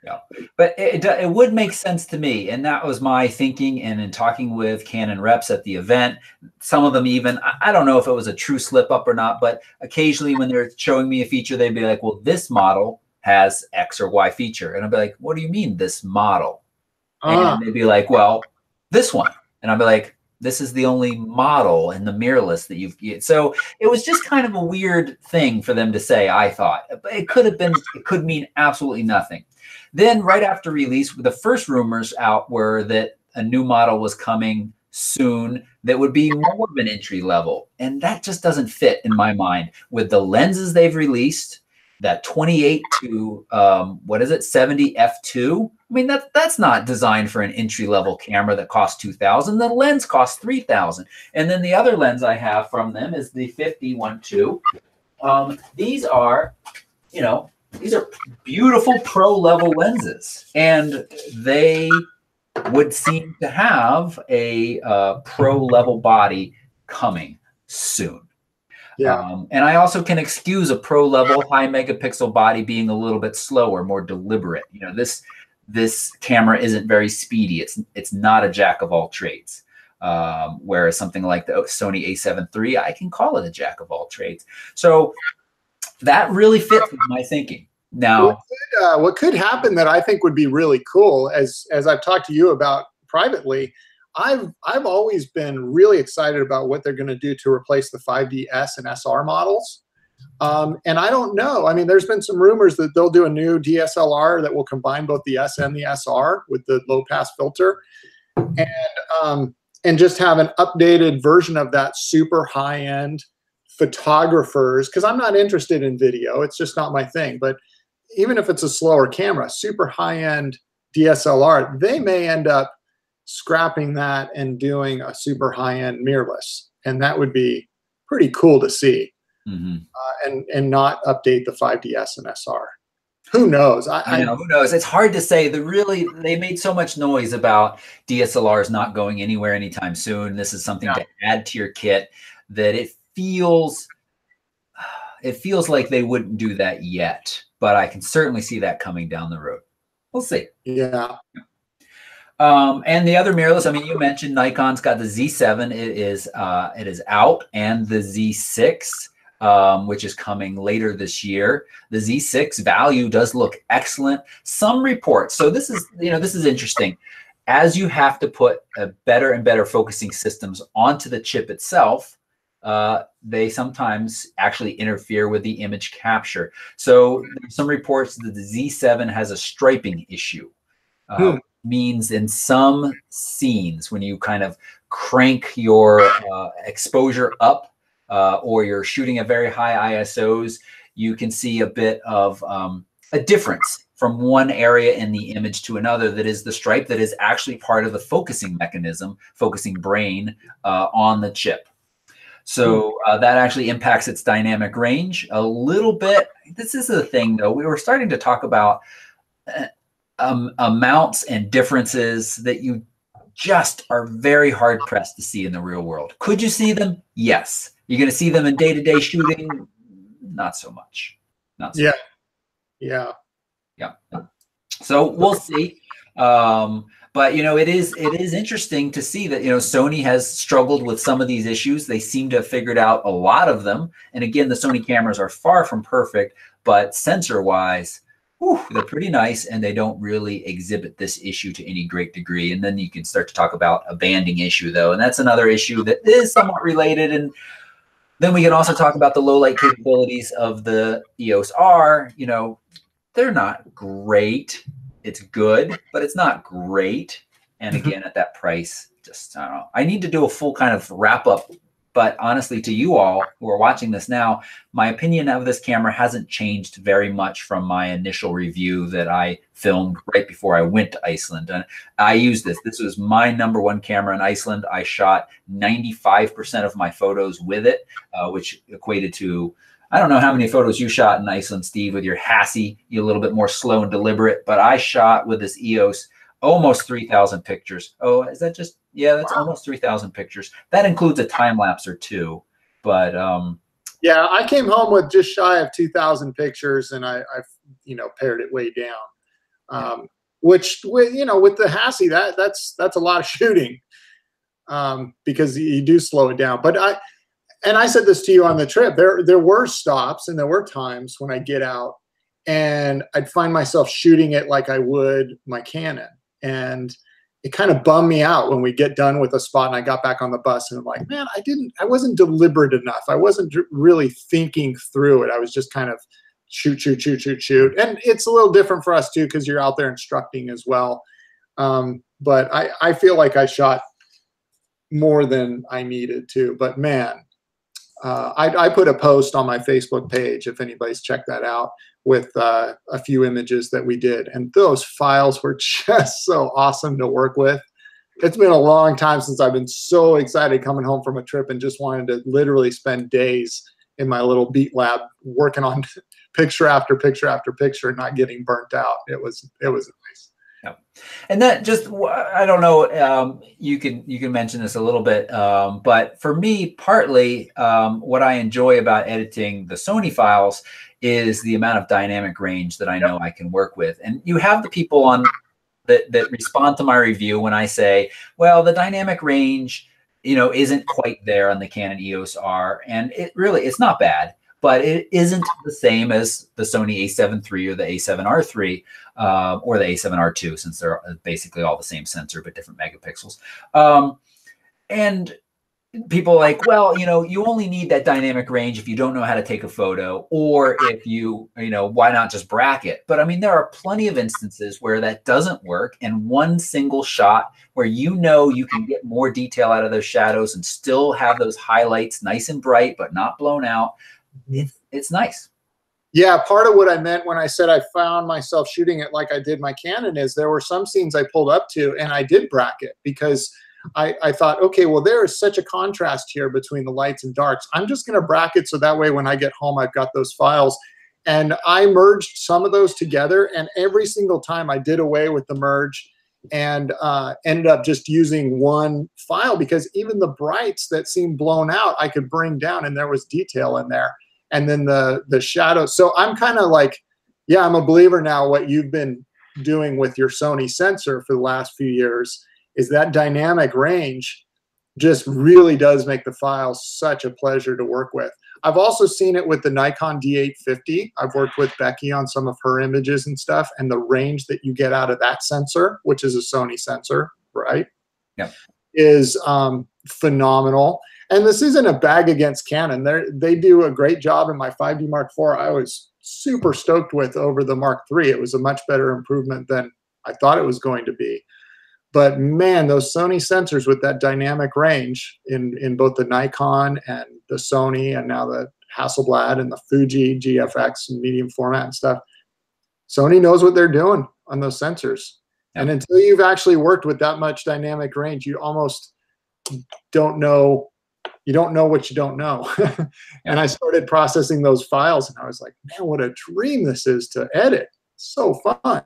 Yeah, but it would make sense to me. And that was my thinking. And in talking with Canon reps at the event, some of them even, I don't know if it was a true slip up or not, but occasionally when they're showing me a feature, they'd be like, well, this model has X or Y feature. And I'd be like, what do you mean this model? And they'd be like, well, this one. And I'd be like, this is the only model in the mirrorless that you've. So it was just kind of a weird thing for them to say, I thought. But it could mean absolutely nothing. Then right after release, the first rumors out were that a new model was coming soon that would be more of an entry level. And that just doesn't fit in my mind with the lenses they've released, that 28 to 70 f2. I mean, that's not designed for an entry level camera that costs $2,000. The lens costs $3,000. And then the other lens I have from them is the 50-1.2. These are, these are beautiful pro level lenses, and they would seem to have a pro level body coming soon. Yeah. And I also can excuse a pro level high megapixel body being a little bit slower, more deliberate. This camera isn't very speedy. It's not a jack of all trades. Whereas something like the Sony a7 III, I can call it a jack of all trades. So that really fits with my thinking. Now, what could happen that I think would be really cool, as I've talked to you about privately, I've always been really excited about what they're going to do to replace the 5DS and SR models. And I don't know. I mean, there's been some rumors that they'll do a new DSLR that will combine both the S and the SR with the low pass filter, and just have an updated version of that super high end photographers. Because I'm not interested in video; it's just not my thing. But even if it's a slower camera, super high end DSLR, they may end up scrapping that and doing a super high end mirrorless, and that would be pretty cool to see. And not update the 5DS and SR. Who knows? I know, who knows? It's hard to say. They made so much noise about DSLRs not going anywhere anytime soon. This is something to add to your kit that it feels like they wouldn't do that yet, but I can certainly see that coming down the road. We'll see. Yeah. And the other mirrorless, I mean, you mentioned Nikon's got the Z7. It is out, and the Z6. Which is coming later this year. The Z6 value does look excellent. Some reports, so this is interesting. As you have to put a better and better focusing systems onto the chip itself, they sometimes actually interfere with the image capture. So there's some reports that the Z7 has a striping issue. Means in some scenes when you kind of crank your exposure up, or you're shooting at very high ISOs, you can see a bit of a difference from one area in the image to another that is the stripe that is actually part of the focusing mechanism, focusing brain on the chip. So that actually impacts its dynamic range a little bit. This is the thing, though. We were starting to talk about amounts and differences that you just are very hard pressed to see in the real world. Could you see them? Yes. You're going to see them in day-to-day shooting? Not so much. Not so much. Yeah. So we'll see. But it is interesting to see that Sony has struggled with some of these issues. They seem to have figured out a lot of them. And again, the Sony cameras are far from perfect, but sensor-wise, they're pretty nice, and they don't really exhibit this issue to any great degree. And then you can start to talk about a banding issue, though, and that's another issue that is somewhat related. And then we can also talk about the low light capabilities of the EOS R. They're not great. It's good, but it's not great. And again, at that price, just I don't know. I need to do a full kind of wrap up But honestly, to you all who are watching this now, my opinion of this camera hasn't changed very much from my initial review that I filmed right before I went to Iceland. And I used this. This was my #1 camera in Iceland. I shot 95% of my photos with it, which equated to, I don't know how many photos you shot in Iceland, Steve, with your Hassie. You're a little bit more slow and deliberate, but I shot with this EOS almost 3,000 pictures. Oh, is that just, yeah, that's wow. Almost 3,000 pictures. That includes a time lapse or two, but yeah, I came home with just shy of 2,000 pictures, and I pared it way down. Which, with the Hassie, that's a lot of shooting, because you do slow it down. But I said this to you on the trip. There were stops and there were times when I get out and I'd find myself shooting it like I would my Canon. And it kind of bummed me out when we get done with a spot and I got back on the bus and I'm like, man, I wasn't deliberate enough. I wasn't really thinking through it. I was just kind of shoot. And it's a little different for us too, because you're out there instructing as well. But I feel like I shot more than I needed to. But man, I put a post on my Facebook page, if anybody's checked that out, with a few images that we did. And those files were just so awesome to work with. It's been a long time since I've been so excited coming home from a trip and just wanted to literally spend days in my little beat lab working on picture after picture after picture, not getting burnt out. It was nice. Yeah. And that just, I don't know, you can mention this a little bit, but for me, partly what I enjoy about editing the Sony files is the amount of dynamic range that I know I can work with. And you have the people on that respond to my review when I say, well, the dynamic range, isn't quite there on the Canon EOS R, and it's not bad, but it isn't the same as the Sony a7 III or the a7R III, or the a7R II, since they're basically all the same sensor, but different megapixels. And people are like, well, you only need that dynamic range if you don't know how to take a photo, or if why not just bracket? But I mean, there are plenty of instances where that doesn't work, and one single shot where you can get more detail out of those shadows and still have those highlights nice and bright, but not blown out. It's nice. Yeah, part of what I meant when I said I found myself shooting it like I did my Canon is there were some scenes I pulled up to and I did bracket, because I thought, okay, well, there is such a contrast here between the lights and darks. I'm just going to bracket so that way when I get home, I've got those files. And I merged some of those together, and every single time I did away with the merge and ended up just using one file, because even the brights that seemed blown out, I could bring down and there was detail in there. And then the shadows. So I'm kind of like, yeah, I'm a believer now. What you've been doing with your Sony sensor for the last few years is that dynamic range just really does make the files such a pleasure to work with. I've also seen it with the Nikon D850. I've worked with Becky on some of her images and stuff, and the range that you get out of that sensor, which is a Sony sensor, right? Yeah, is phenomenal. And this isn't a bag against Canon. They do a great job in my 5D Mark IV. I was super stoked with over the Mark III. It was a much better improvement than I thought it was going to be. But man, those Sony sensors with that dynamic range in both the Nikon and the Sony, and now the Hasselblad and the Fuji GFX and medium format and stuff, Sony knows what they're doing on those sensors. Yeah. And until you've actually worked with that much dynamic range, you almost don't know. You don't know what you don't know. And I started processing those files, and I was like, man, what a dream this is to edit. So fun.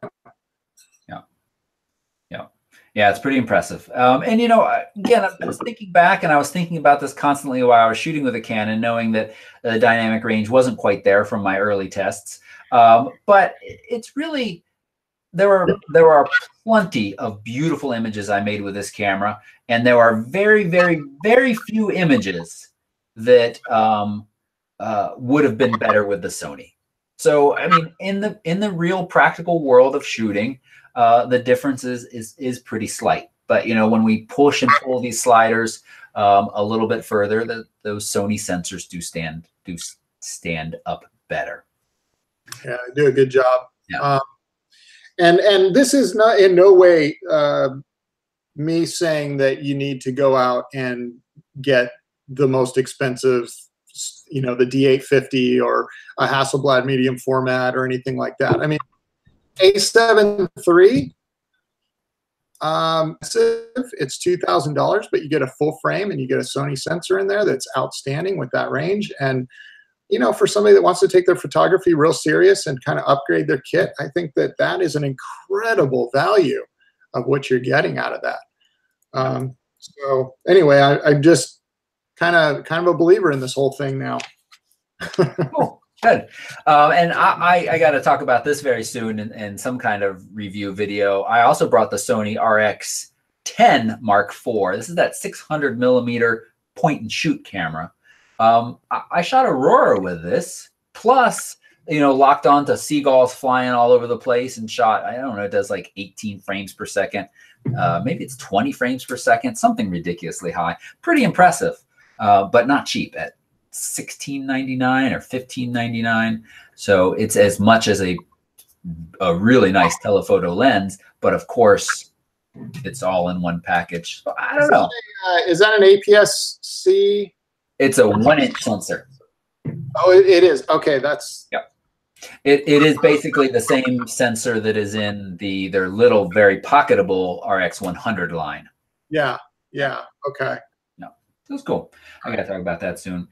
Yeah, it's pretty impressive. And, again, I was thinking back, and I was thinking about this constantly while I was shooting with a Canon, knowing that the dynamic range wasn't quite there from my early tests. But it's really, there are plenty of beautiful images I made with this camera, and there are very, very, very few images that would have been better with the Sony. So, I mean, in the real practical world of shooting, the difference is pretty slight. But when we push and pull these sliders a little bit further, those Sony sensors do stand up better. Yeah, they do a good job. Yeah. And this is not in no way me saying that you need to go out and get the most expensive, you know, the D850 or a Hasselblad medium format or anything like that. I mean, A7 III, it's $2,000, but you get a full frame and you get a Sony sensor in there that's outstanding with that range. And, you know, for somebody that wants to take their photography real serious and kind of upgrade their kit, I think that that is an incredible value of what you're getting out of that. So anyway, I'm just kind of a believer in this whole thing now. Cool. Good. And I got to talk about this very soon in some kind of review video. I also brought the Sony RX10 Mark IV. This is that 600 millimeter point and shoot camera. I shot Aurora with this, plus, you know, locked on to seagulls flying all over the place and shot, I don't know, it does like 18 frames per second. Maybe it's 20 frames per second, something ridiculously high. Pretty impressive, but not cheap at $16.99 or $15.99. So it's as much as a really nice telephoto lens, but of course it's all in one package. So I don't know. Is that an APS-C? It's a 1-inch sensor. Oh, it is. Okay, that's... Yep. It is basically the same sensor that is in their little, very pocketable RX100 line. Yeah, yeah, okay. No, that's cool. I got to talk about that soon.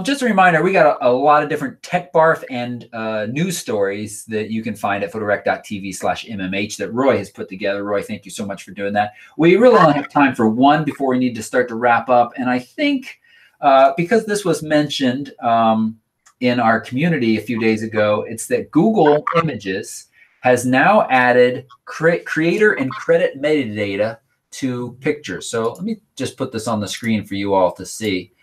Just a reminder, we got a lot of different tech barf and news stories that you can find at photorec.tv/MMH that Roy has put together. Roy, thank you so much for doing that. We really only have time for one before we need to start to wrap up. And I think because this was mentioned in our community a few days ago, it's that Google Images has now added creator and credit metadata to pictures. So let me just put this on the screen for you all to see.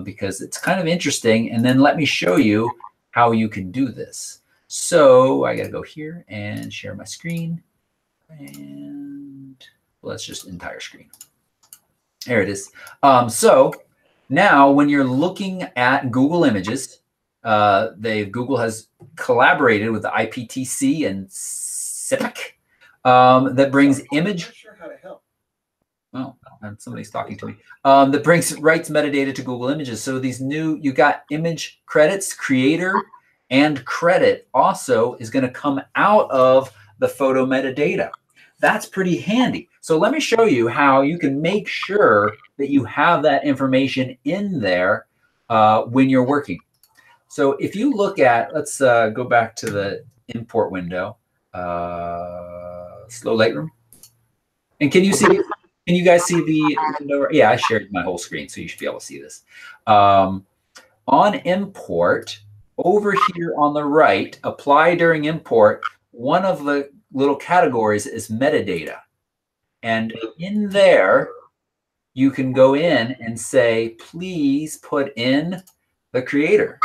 Because it's kind of interesting. And then let me show you how you can do this. So I got to go here and share my screen. And let's just entire screen. There it is. So now when you're looking at Google Images, Google has collaborated with the IPTC and CIPC that brings image. I'm not sure how to help. Oh, and somebody's talking to me. That writes metadata to Google Images. So these you got image credits, creator, and credit also is going to come out of the photo metadata. That's pretty handy. So let me show you how you can make sure that you have that information in there when you're working. So if you look at, let's go back to the import window, slow Lightroom. And can you see it? Can you guys see the window? Yeah, I shared my whole screen, so you should be able to see this. On import, over here on the right, apply during import, one of the little categories is metadata. And in there, you can go in and say, please put in the creator.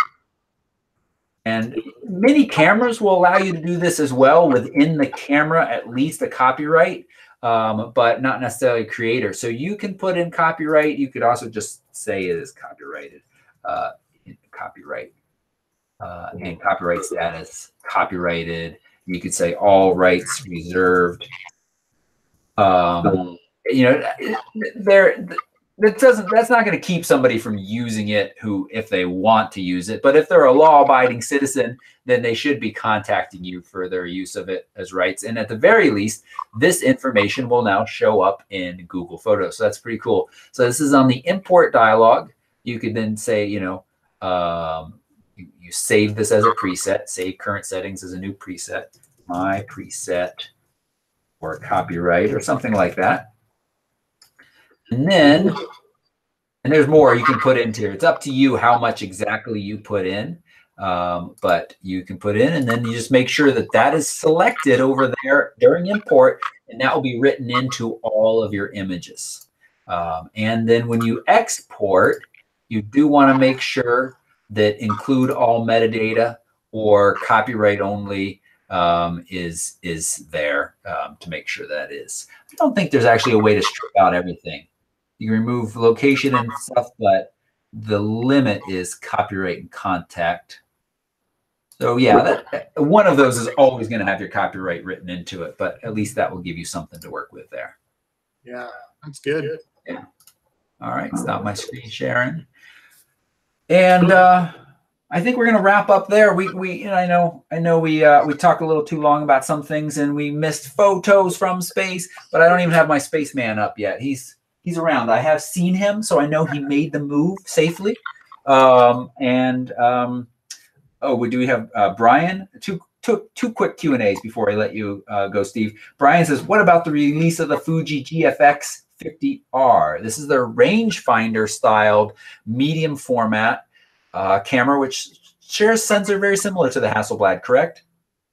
And many cameras will allow you to do this as well within the camera, at least a copyright. But not necessarily a creator. So you can put in copyright. You could also just say it is copyrighted, copyright, and copyright status, copyrighted. You could say all rights reserved. You know, that's not going to keep somebody from using it if they want to use it. But if they're a law-abiding citizen, then they should be contacting you for their use of it as rights. And at the very least, this information will now show up in Google Photos. So that's pretty cool. So this is on the import dialog. You could then say, you know, you save this as a preset, save current settings as a new preset, my preset or copyright or something like that. And then, and there's more you can put into here. It's up to you how much exactly you put in, but you can put in, and then you just make sure that that is selected over there during import, and that will be written into all of your images. And then when you export, you do want to make sure that include all metadata or copyright only is there to make sure that is. I don't think there's actually a way to strip out everything. You can remove location and stuff, but the limit is copyright and contact. So yeah, one of those is always going to have your copyright written into it, but at least that will give you something to work with there. Yeah, that's good. Yeah. All right, stop my screen sharing. And I think we're going to wrap up there. I know we talked a little too long about some things, and we missed photos from space. But I don't even have my spaceman up yet. He's around. I have seen him, so I know he made the move safely. Oh, do we have Brian? Two quick Q&As before I let you go, Steve. Brian says, what about the release of the Fuji GFX 50R? This is their rangefinder styled medium format camera, which shares sensor very similar to the Hasselblad, correct?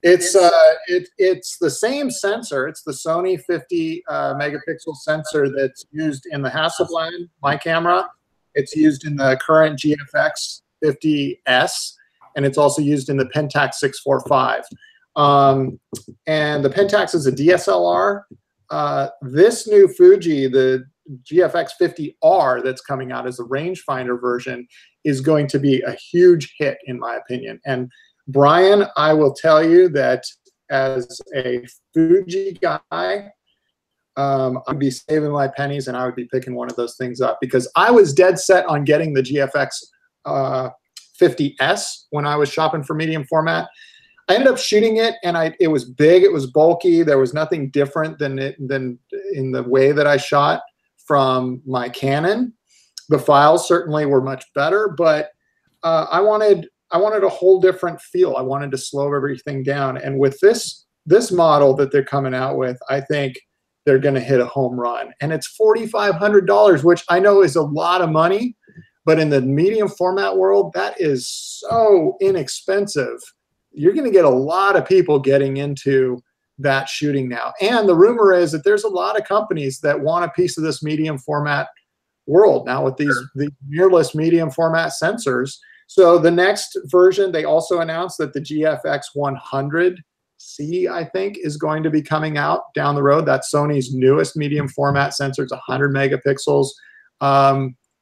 It's the same sensor. It's the Sony 50 megapixel sensor that's used in the Hasselblad, my camera. It's used in the current GFX 50S, and it's also used in the Pentax 645. And the Pentax is a DSLR. This new Fuji, the GFX 50R that's coming out as a rangefinder version, is going to be a huge hit, in my opinion. And Brian, I will tell you that as a Fuji guy, I'd be saving my pennies and I would be picking one of those things up, because I was dead set on getting the GFX 50S when I was shopping for medium format. I ended up shooting it, and it was big, it was bulky. There was nothing different than in the way that I shot from my Canon. The files certainly were much better, but I wanted a whole different feel. I wanted to slow everything down, and with this model that they're coming out with, I think they're going to hit a home run. And it's $4,500, which I know is a lot of money, but in the medium format world, that is so inexpensive. You're going to get a lot of people getting into that shooting now. And the rumor is that there's a lot of companies that want a piece of this medium format world now with these mirrorless medium format sensors. So the next version, they also announced that the GFX 100C, I think, is going to be coming out down the road. That's Sony's newest medium format sensor. It's 100 megapixels.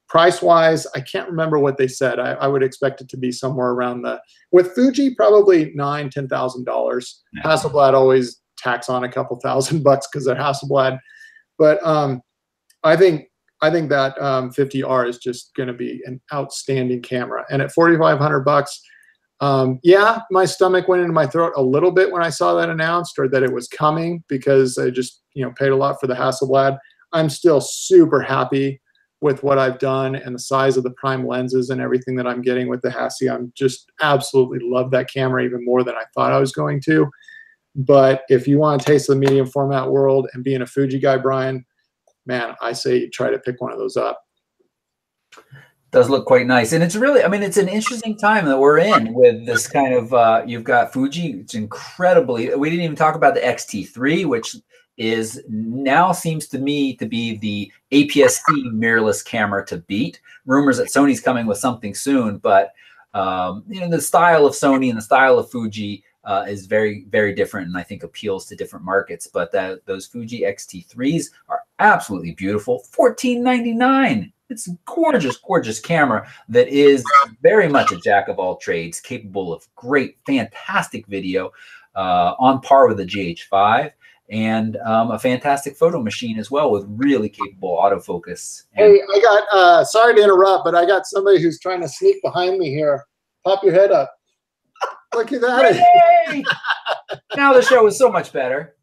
Price-wise, I can't remember what they said. I would expect it to be somewhere around with Fuji, probably $9,000, $10,000. Yeah. Hasselblad always tax on a couple $1,000 because they're Hasselblad. But I think that 50R is just going to be an outstanding camera. And at $4,500, yeah, my stomach went into my throat a little bit when I saw that announced, or that it was coming, because I just paid a lot for the Hasselblad. I'm still super happy with what I've done and the size of the prime lenses and everything that I'm getting with the Hassi. I'm just absolutely love that camera even more than I thought I was going to. But if you want to taste the medium format world, and being a Fuji guy, Brian, man, I say you try to pick one of those up. Does look quite nice. And it's really, I mean, it's an interesting time that we're in with this kind of, you've got Fuji. It's incredibly, we didn't even talk about the XT3, which is now seems to me to be the APS-C mirrorless camera to beat. Rumors that Sony's coming with something soon, but the style of Sony and the style of Fuji is very, very different, and I think appeals to different markets. But those Fuji XT3s are absolutely beautiful. $14.99. It's a gorgeous, gorgeous camera that is very much a jack of all trades, capable of great, fantastic video, on par with the GH5. And a fantastic photo machine as well, with really capable autofocus. Hey, I got, sorry to interrupt, but I got somebody who's trying to sneak behind me here. Pop your head up. Look at that. Now the show is so much better.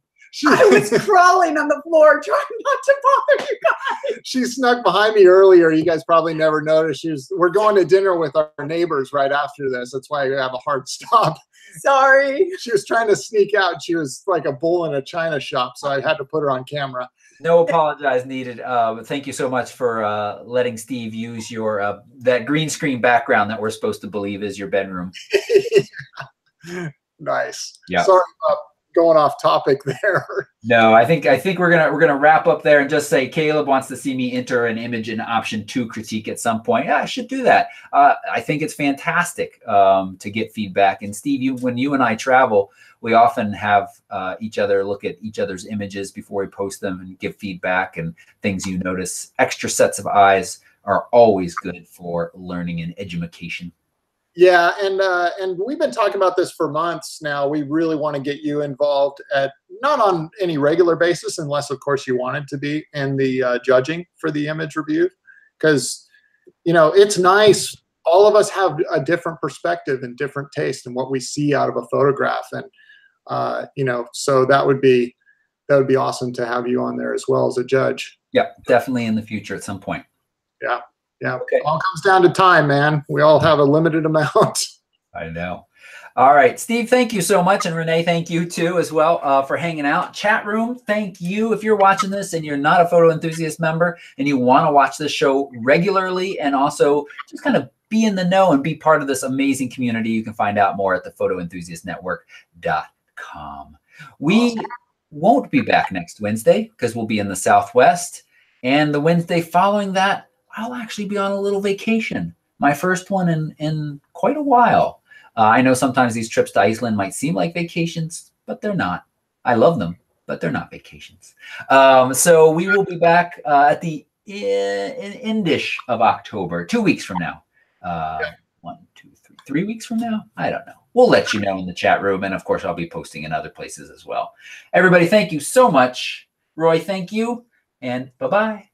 I was crawling on the floor trying not to bother you guys. She snuck behind me earlier. You guys probably never noticed. We're going to dinner with our neighbors right after this. That's why we have a hard stop. Sorry. She was trying to sneak out. She was like a bull in a china shop, so I had to put her on camera. No apologize needed. But thank you so much for letting Steve use your that green screen background that we're supposed to believe is your bedroom. Nice. Yeah. Sorry about going off topic there. No, I think we're gonna wrap up there and just say Caleb wants to see me enter an image in option 2 critique at some point. Yeah, I should do that. I think it's fantastic to get feedback. And Steve, when you and I travel, we often have each other look at each other's images before we post them and give feedback and things you notice. Extra sets of eyes are always good for learning and education. Yeah, and we've been talking about this for months now. We really want to get you involved not on any regular basis, unless, of course, you wanted to be in the judging for the image review. because, you know, it's nice. All of us have a different perspective and different taste in what we see out of a photograph. And, you know, so that would be awesome to have you on there as well as a judge. Yeah, definitely in the future at some point. Yeah. Yeah. Okay. All comes down to time, man. We all have a limited amount. I know. All right, Steve, thank you so much. And Renee, thank you too as well for hanging out. Chat room, thank you. If you're watching this and you're not a photo enthusiast member and you want to watch this show regularly and also just kind of be in the know and be part of this amazing community, you can find out more at thephotoenthusiastnetwork.com. We won't be back next Wednesday because we'll be in the Southwest. And the Wednesday following that, I'll actually be on a little vacation. My first one in quite a while. I know sometimes these trips to Iceland might seem like vacations, but they're not. I love them, but they're not vacations. So we will be back at the endish of October, 2 weeks from now. 3 weeks from now? I don't know. We'll let you know in the chat room. And of course, I'll be posting in other places as well. Everybody, thank you so much. Roy, thank you. And bye-bye.